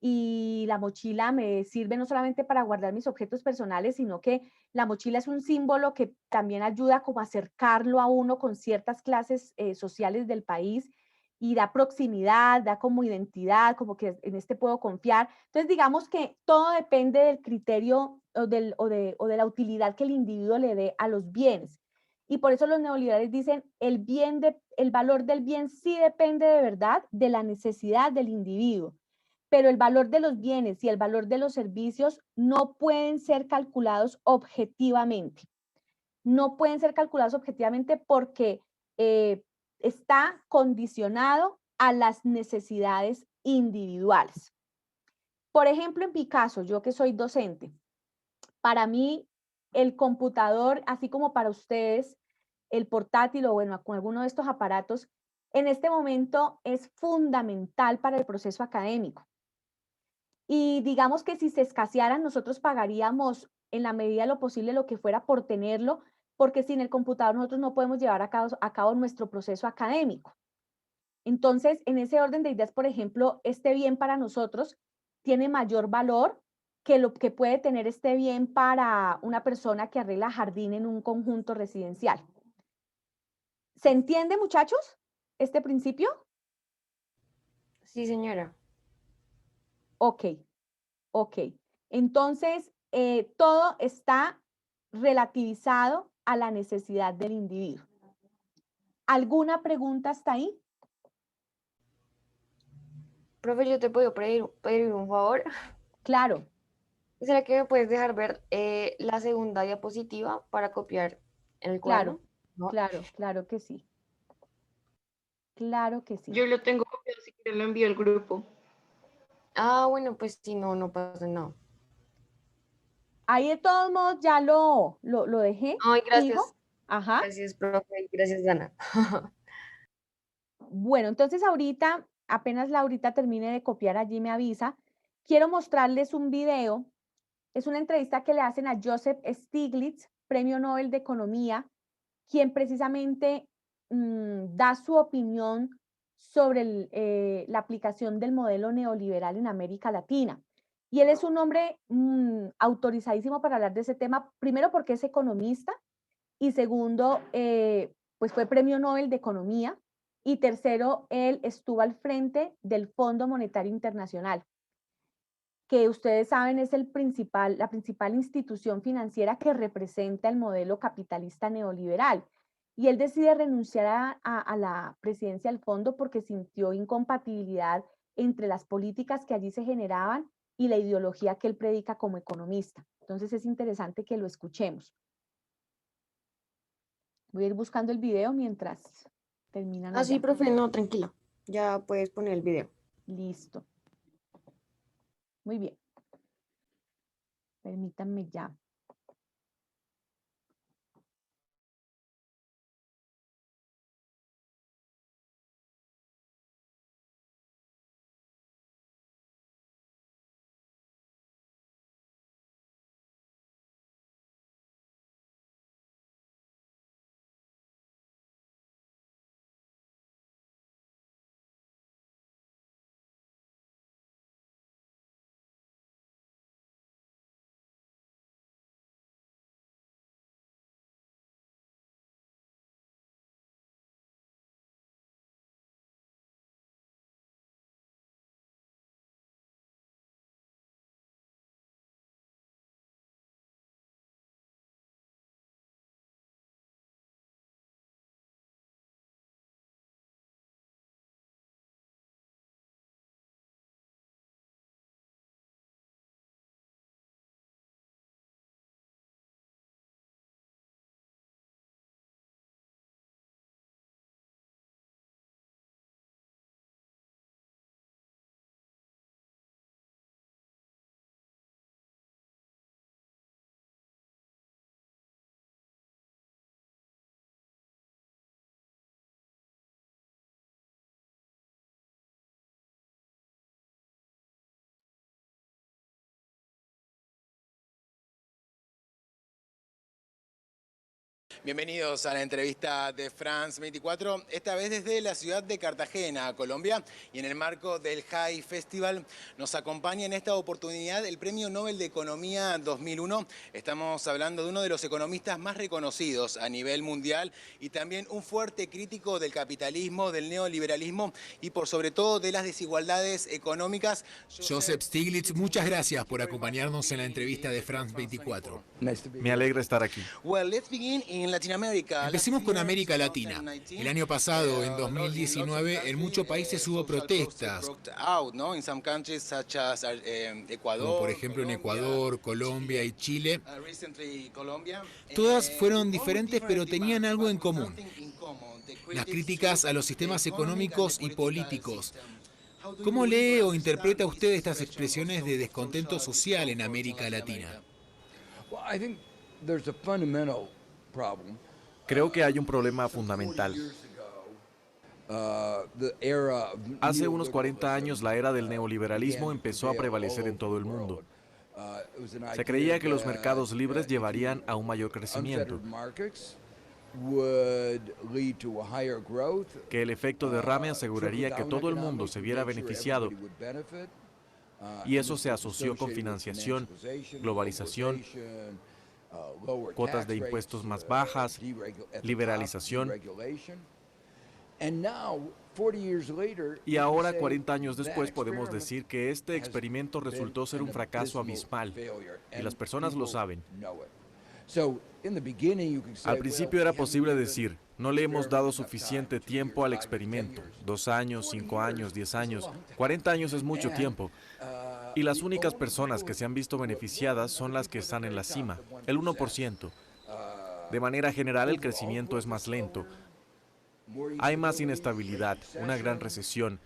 y la mochila me sirve no solamente para guardar mis objetos personales, sino que la mochila es un símbolo que también ayuda como a acercarlo a uno con ciertas clases sociales del país y da proximidad, da como identidad, como que en este puedo confiar. Entonces, digamos que todo depende del criterio o de la utilidad que el individuo le dé a los bienes. Y por eso los neoliberales dicen, el valor del bien sí depende de verdad de la necesidad del individuo, pero el valor de los bienes y el valor de los servicios no pueden ser calculados objetivamente. No pueden ser calculados objetivamente porque está condicionado a las necesidades individuales. Por ejemplo, en mi caso, yo que soy docente, para mí el computador, así como para ustedes, el portátil o bueno, con alguno de estos aparatos, en este momento es fundamental para el proceso académico. Y digamos que si se escasearan, nosotros pagaríamos en la medida de lo posible lo que fuera por tenerlo, porque sin el computador nosotros no podemos llevar a cabo nuestro proceso académico. Entonces, en ese orden de ideas, por ejemplo, este bien para nosotros tiene mayor valor que lo que puede tener este bien para una persona que arregla jardín en un conjunto residencial. ¿Se entiende, muchachos, este principio? Sí, señora. Ok, ok. Entonces, todo está relativizado a la necesidad del individuo. ¿Alguna pregunta hasta ahí? Profe, yo te puedo pedir un favor. Claro. ¿Será que me puedes dejar ver la segunda diapositiva para copiar en el Claro, cuaderno? ¿No? claro que sí. Claro que sí. Yo lo tengo copiado, si quieren lo envío al grupo. Ah, bueno, pues si no, no pasa nada. Ahí de todos modos ya lo dejé, Ay, gracias. hijo. Ajá. Gracias, profe. Gracias, Dana. Bueno, entonces ahorita, apenas Laurita termine de copiar allí me avisa. Quiero mostrarles un video. Es una entrevista que le hacen a Joseph Stiglitz, Premio Nobel de Economía, quien precisamente da su opinión sobre la aplicación del modelo neoliberal en América Latina. Y él es un hombre autorizadísimo para hablar de ese tema, primero porque es economista y segundo, pues fue Premio Nobel de Economía y tercero, él estuvo al frente del Fondo Monetario Internacional, que ustedes saben es la principal institución financiera que representa el modelo capitalista neoliberal. Y él decide renunciar a la presidencia del fondo porque sintió incompatibilidad entre las políticas que allí se generaban y la ideología que él predica como economista. Entonces es interesante que lo escuchemos. Voy a ir buscando el video mientras terminan Ah, sí, allá. profe, no, tranquila. Ya puedes poner el video. Listo. Muy bien. Permítanme ya. Bienvenidos a la entrevista de France 24, esta vez desde la ciudad de Cartagena, Colombia, y en el marco del JAI Festival nos acompaña en esta oportunidad el Premio Nobel de Economía 2001. Estamos hablando de uno de los economistas más reconocidos a nivel mundial y también un fuerte crítico del capitalismo, del neoliberalismo y por sobre todo de las desigualdades económicas. Joseph Stiglitz, muchas gracias por acompañarnos en la entrevista de France 24. Me alegra estar aquí. Well, let's begin in Empecemos con América Latina. El año pasado, en 2019, en muchos países hubo protestas, como por ejemplo en Ecuador, Colombia y Chile. Todas fueron diferentes, pero tenían algo en común: las críticas a los sistemas económicos y políticos. ¿Cómo lee o interpreta usted estas expresiones de descontento social en América Latina? Creo que hay un problema fundamental. Hace unos 40 años la era del neoliberalismo empezó a prevalecer en todo el mundo. Se creía que los mercados libres llevarían a un mayor crecimiento, que el efecto derrame aseguraría que todo el mundo se viera beneficiado, y eso se asoció con financiación, globalización, cuotas de impuestos más bajas, liberalización. Y ahora, 40 años después, podemos decir que este experimento resultó ser un fracaso abismal, y las personas lo saben. Al principio era posible decir, no le hemos dado suficiente tiempo al experimento, 2 años, 5 años, 10 años, 40 años es mucho tiempo. Y las únicas personas que se han visto beneficiadas son las que están en la cima, el 1%. De manera general, el crecimiento es más lento. Hay más inestabilidad, una gran recesión.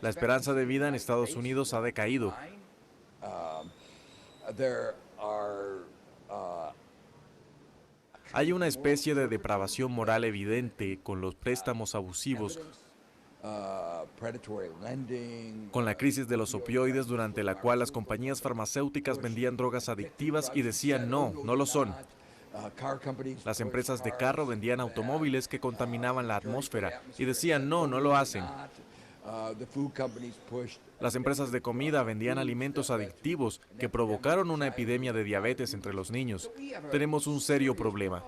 La esperanza de vida en Estados Unidos ha decaído. Hay una especie de depravación moral evidente con los préstamos abusivos, con la crisis de los opioides, durante la cual las compañías farmacéuticas vendían drogas adictivas y decían no, no lo son. Las empresas de carro vendían automóviles que contaminaban la atmósfera y decían no, no lo hacen. Las empresas de comida vendían alimentos adictivos que provocaron una epidemia de diabetes entre los niños. Tenemos un serio problema.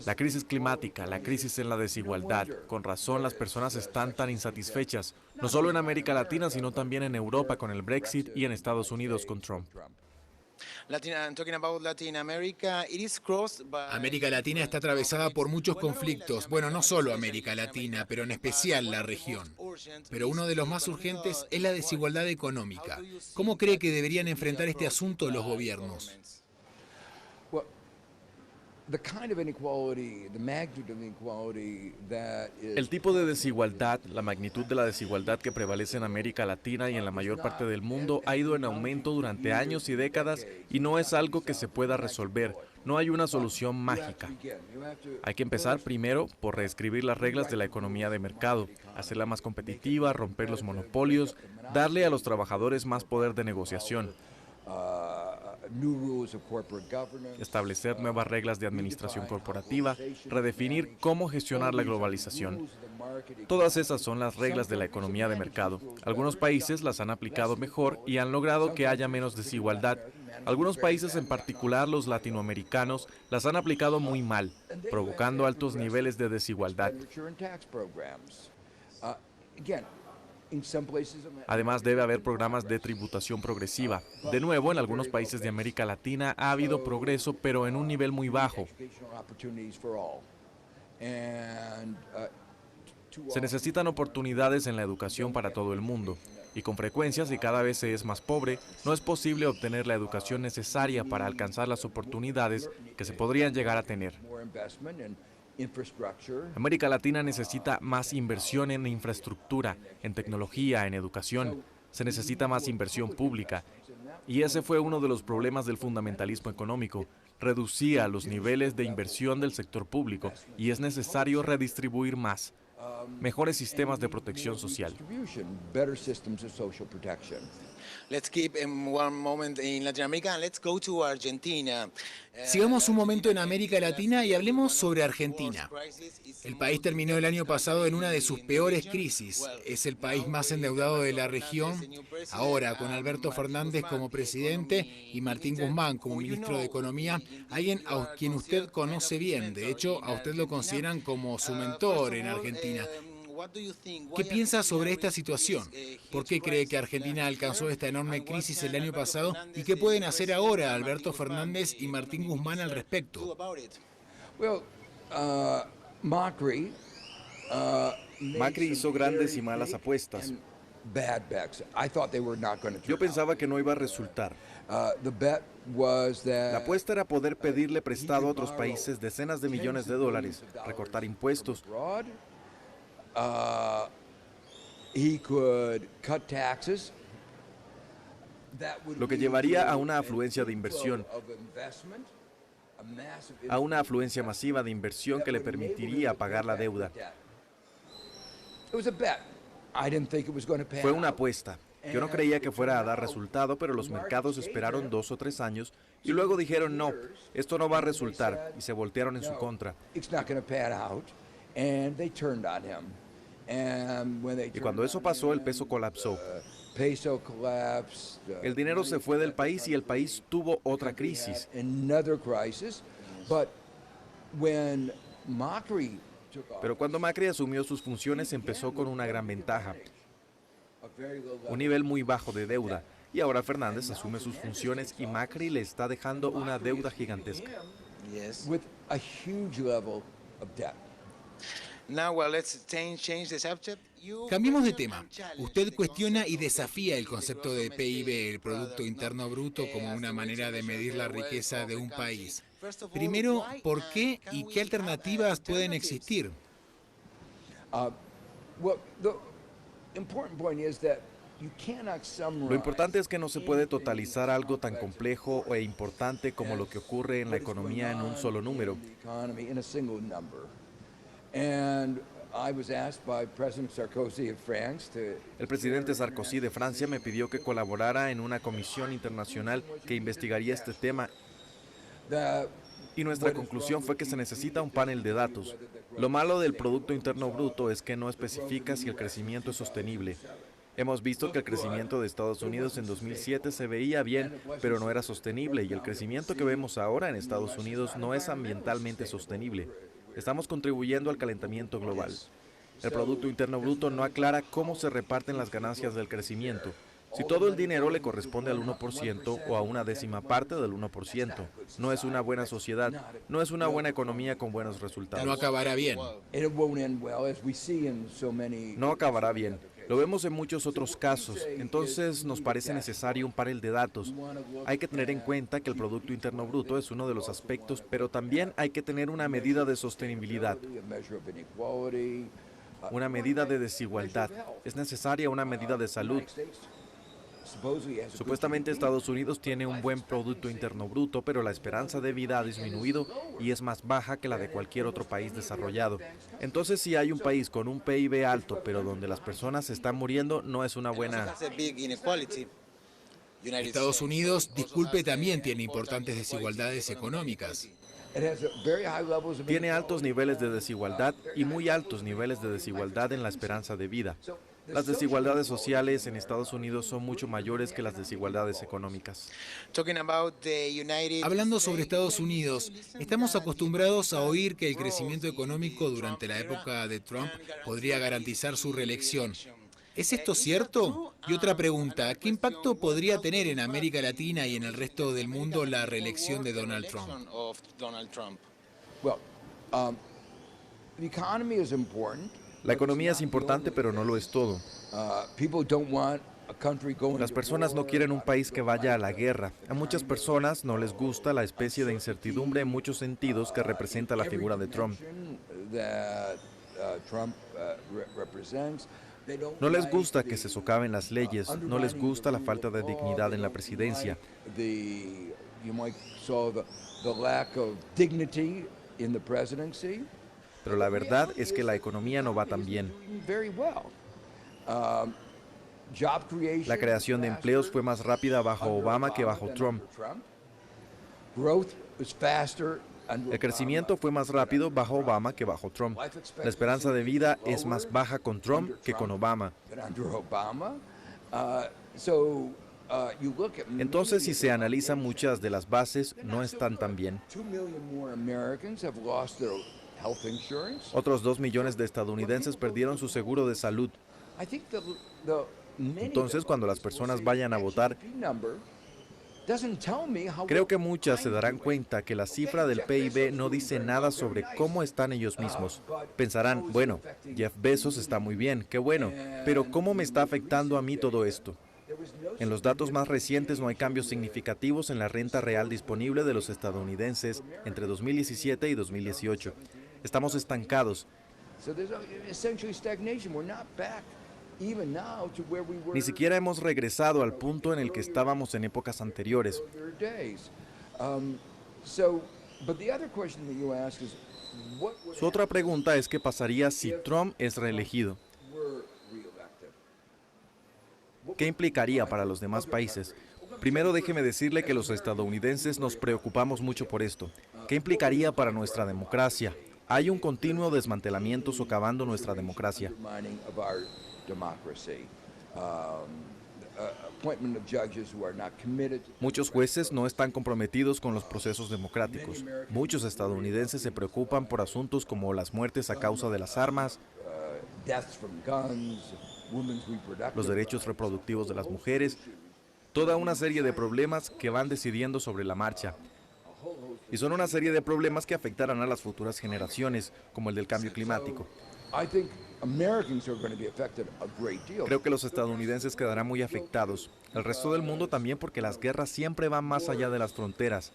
La crisis climática, la crisis en la desigualdad. Con razón las personas están tan insatisfechas, no solo en América Latina, sino también en Europa con el Brexit y en Estados Unidos con Trump. América Latina está atravesada por muchos conflictos. Bueno, no solo América Latina, pero en especial la región. Pero uno de los más urgentes es la desigualdad económica. ¿Cómo cree que deberían enfrentar este asunto los gobiernos? El tipo de desigualdad, la magnitud de la desigualdad que prevalece en América Latina y en la mayor parte del mundo ha ido en aumento durante años y décadas y no es algo que se pueda resolver. No hay una solución mágica. Hay que empezar primero por reescribir las reglas de la economía de mercado, hacerla más competitiva, romper los monopolios, darle a los trabajadores más poder de negociación, establecer nuevas reglas de administración corporativa, redefinir cómo gestionar la globalización. Todas esas son las reglas de la economía de mercado. Algunos países las han aplicado mejor y han logrado que haya menos desigualdad. Algunos países, en particular los latinoamericanos, las han aplicado muy mal, provocando altos niveles de desigualdad. Además, debe haber programas de tributación progresiva. De nuevo, en algunos países de América Latina ha habido progreso, pero en un nivel muy bajo. Se necesitan oportunidades en la educación para todo el mundo. Y con frecuencia, si cada vez se es más pobre, no es posible obtener la educación necesaria para alcanzar las oportunidades que se podrían llegar a tener. América Latina necesita más inversión en infraestructura, en tecnología, en educación. Se necesita más inversión pública. Y ese fue uno de los problemas del fundamentalismo económico. Reducía los niveles de inversión del sector público y es necesario redistribuir más. mejores sistemas de protección social. Let's keep in one moment in Latin America and let's go to Argentina. Sigamos un momento en América Latina y hablemos sobre Argentina. El país terminó el año pasado en una de sus peores crisis. Es el país más endeudado de la región. Ahora, con Alberto Fernández como presidente y Martín Guzmán como ministro de Economía, alguien a quien usted conoce bien. De hecho, a usted lo consideran como su mentor en Argentina. ¿Qué piensa sobre esta situación? ¿Por qué cree que Argentina alcanzó esta enorme crisis el año pasado? ¿Y qué pueden hacer ahora Alberto Fernández y Martín Guzmán al respecto? Macri hizo grandes y malas apuestas. Yo pensaba que no iba a resultar. La apuesta era poder pedirle prestado a otros países decenas de millones de dólares, recortar impuestos. Lo que llevaría a una afluencia de inversión, a una afluencia masiva de inversión que le permitiría pagar la deuda. Fue una apuesta. Yo no creía que fuera a dar resultado, pero los mercados esperaron 2 o 3 años y luego dijeron no, esto no va a resultar y se voltearon en su contra. Y cuando eso pasó, el peso colapsó. El dinero se fue del país y el país tuvo otra crisis. Pero cuando Macri asumió sus funciones, empezó con una gran ventaja, un nivel muy bajo de deuda. Y ahora Fernández asume sus funciones y Macri le está dejando una deuda gigantesca. Cambiemos de tema. Usted cuestiona y desafía el concepto de PIB, el Producto Interno Bruto, como una manera de medir la riqueza de un país. Primero, ¿por qué y qué alternativas pueden existir? Lo importante es que no se puede totalizar algo tan complejo e importante como lo que ocurre en la economía en un solo número. El presidente Sarkozy de Francia me pidió que colaborara en una comisión internacional que investigaría este tema y nuestra conclusión fue que se necesita un panel de datos. Lo malo del Producto Interno Bruto es que no especifica si el crecimiento es sostenible. Hemos visto que el crecimiento de Estados Unidos en 2007 se veía bien, pero no era sostenible, y el crecimiento que vemos ahora en Estados Unidos no es ambientalmente sostenible. Estamos contribuyendo al calentamiento global. El Producto Interno Bruto no aclara cómo se reparten las ganancias del crecimiento. Si todo el dinero le corresponde al 1% o a una décima parte del 1%, no es una buena sociedad, no es una buena economía con buenos resultados. No acabará bien. No acabará bien. Lo vemos en muchos otros casos, entonces nos parece necesario un panel de datos. Hay que tener en cuenta que el Producto Interno Bruto es uno de los aspectos, pero también hay que tener una medida de sostenibilidad, una medida de desigualdad. Es necesaria una medida de salud. Supuestamente Estados Unidos tiene un buen Producto Interno Bruto, pero la esperanza de vida ha disminuido y es más baja que la de cualquier otro país desarrollado. Entonces, si hay un país con un PIB alto, pero donde las personas se están muriendo, no es una buena... Estados Unidos, disculpe, también tiene importantes desigualdades económicas. Tiene altos niveles de desigualdad y muy altos niveles de desigualdad en la esperanza de vida. Las desigualdades sociales en Estados Unidos son mucho mayores que las desigualdades económicas. Hablando sobre Estados Unidos, estamos acostumbrados a oír que el crecimiento económico durante la época de Trump podría garantizar su reelección. ¿Es esto cierto? Y otra pregunta, ¿qué impacto podría tener en América Latina y en el resto del mundo la reelección de Donald Trump? La economía es importante, pero no lo es todo. Las personas no quieren un país que vaya a la guerra. A muchas personas no les gusta la especie de incertidumbre en muchos sentidos que representa la figura de Trump. No les gusta que se socaven las leyes, no les gusta la falta de dignidad en la presidencia. pero la verdad es que la economía no va tan bien. La creación de empleos fue más rápida bajo Obama que bajo Trump. El crecimiento fue más rápido bajo Obama que bajo Trump. La esperanza de vida es más baja con Trump que con Obama. Entonces, si se analizan muchas de las bases, no están tan bien. Otros 2 millones de estadounidenses perdieron su seguro de salud. Entonces, cuando las personas vayan a votar, creo que muchas se darán cuenta que la cifra del PIB no dice nada sobre cómo están ellos mismos. Pensarán, bueno, Jeff Bezos está muy bien, qué bueno, pero ¿cómo me está afectando a mí todo esto? En los datos más recientes no hay cambios significativos en la renta real disponible de los estadounidenses entre 2017 y 2018. Estamos estancados. Ni siquiera hemos regresado al punto en el que estábamos en épocas anteriores. Su otra pregunta es qué pasaría si Trump es reelegido. ¿Qué implicaría para los demás países? Primero déjeme decirle que los estadounidenses nos preocupamos mucho por esto. ¿Qué implicaría para nuestra democracia? Hay un continuo desmantelamiento socavando nuestra democracia. Muchos jueces no están comprometidos con los procesos democráticos. Muchos estadounidenses se preocupan por asuntos como las muertes a causa de las armas, los derechos reproductivos de las mujeres, toda una serie de problemas que van decidiendo sobre la marcha. Y son una serie de problemas que afectarán a las futuras generaciones, como el del cambio climático. Creo que los estadounidenses quedarán muy afectados. El resto del mundo también, porque las guerras siempre van más allá de las fronteras.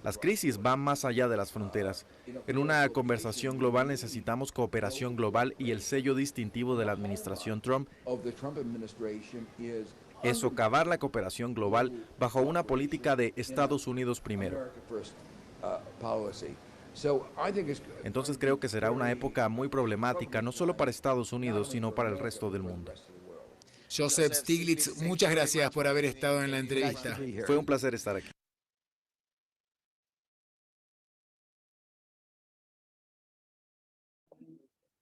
Las crisis van más allá de las fronteras. En una conversación global necesitamos cooperación global y el sello distintivo de la administración Trump es socavar la cooperación global bajo una política de Estados Unidos primero. Entonces creo que será una época muy problemática, no solo para Estados Unidos, sino para el resto del mundo. Joseph Stiglitz, muchas gracias por haber estado en la entrevista. Fue un placer estar aquí.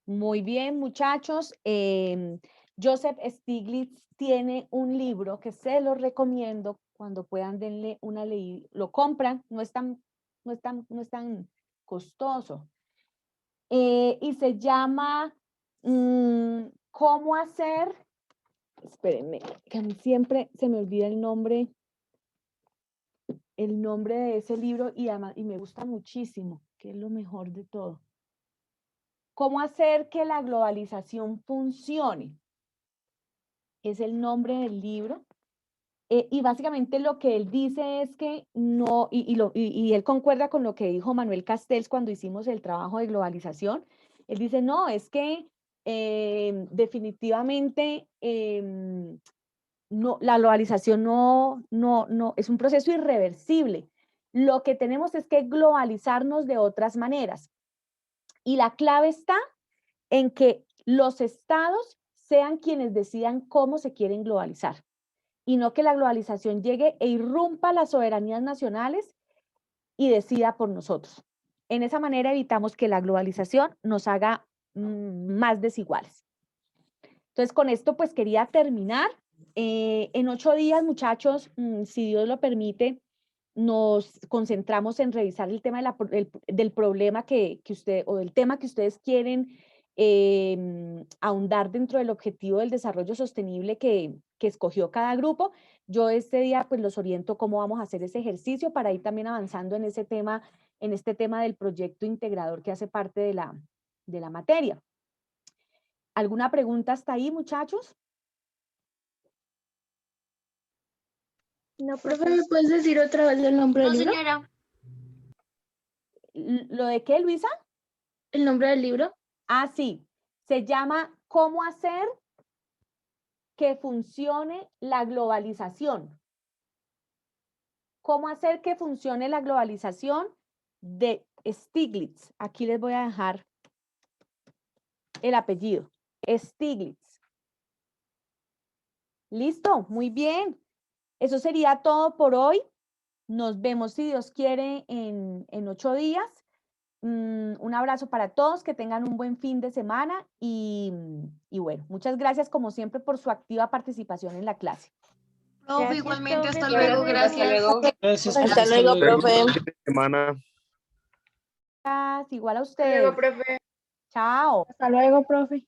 Muy bien, muchachos. Joseph Stiglitz tiene un libro que se lo recomiendo. Cuando puedan, denle una leída. Lo compran, no es tan costoso. Y se llama ¿Cómo hacer? Espérenme, que a mí siempre se me olvida el nombre de ese libro y me gusta muchísimo, que es lo mejor de todo. ¿Cómo hacer que la globalización funcione? Es el nombre del libro. Y básicamente lo que él dice es que no, y él concuerda con lo que dijo Manuel Castells cuando hicimos el trabajo de globalización. Él dice, no, es que definitivamente no, la globalización no, es un proceso irreversible. Lo que tenemos es que globalizarnos de otras maneras. Y la clave está en que los estados sean quienes decidan cómo se quieren globalizar y no que la globalización llegue e irrumpa las soberanías nacionales y decida por nosotros. En esa manera evitamos que la globalización nos haga más desiguales. Entonces, con esto pues quería terminar. En 8 días, muchachos, si Dios lo permite, nos concentramos en revisar el tema del problema del tema que ustedes quieren ahondar dentro del objetivo del desarrollo sostenible que escogió cada grupo. Yo este día pues los oriento cómo vamos a hacer ese ejercicio para ir también avanzando en este tema del proyecto integrador que hace parte de la materia. ¿Alguna pregunta hasta ahí, muchachos? No, profe, ¿me puedes decir otra vez el nombre del libro? Señora. ¿Lo de qué, Luisa? ¿El nombre del libro? Ah, sí. Se llama ¿Cómo hacer que funcione la globalización? ¿Cómo hacer que funcione la globalización? de Stiglitz. Aquí les voy a dejar el apellido. Stiglitz. Listo, muy bien. Eso sería todo por hoy. Nos vemos, si Dios quiere, en 8 días. Un abrazo para todos, que tengan un buen fin de semana y bueno, muchas gracias como siempre por su activa participación en la clase. Profe, Gracias, igualmente, profe, hasta por luego, venir. gracias. Gracias, Hasta luego, profe. Semana. Gracias, igual a Hasta luego, ustedes. profe. Chao. Hasta luego, profe.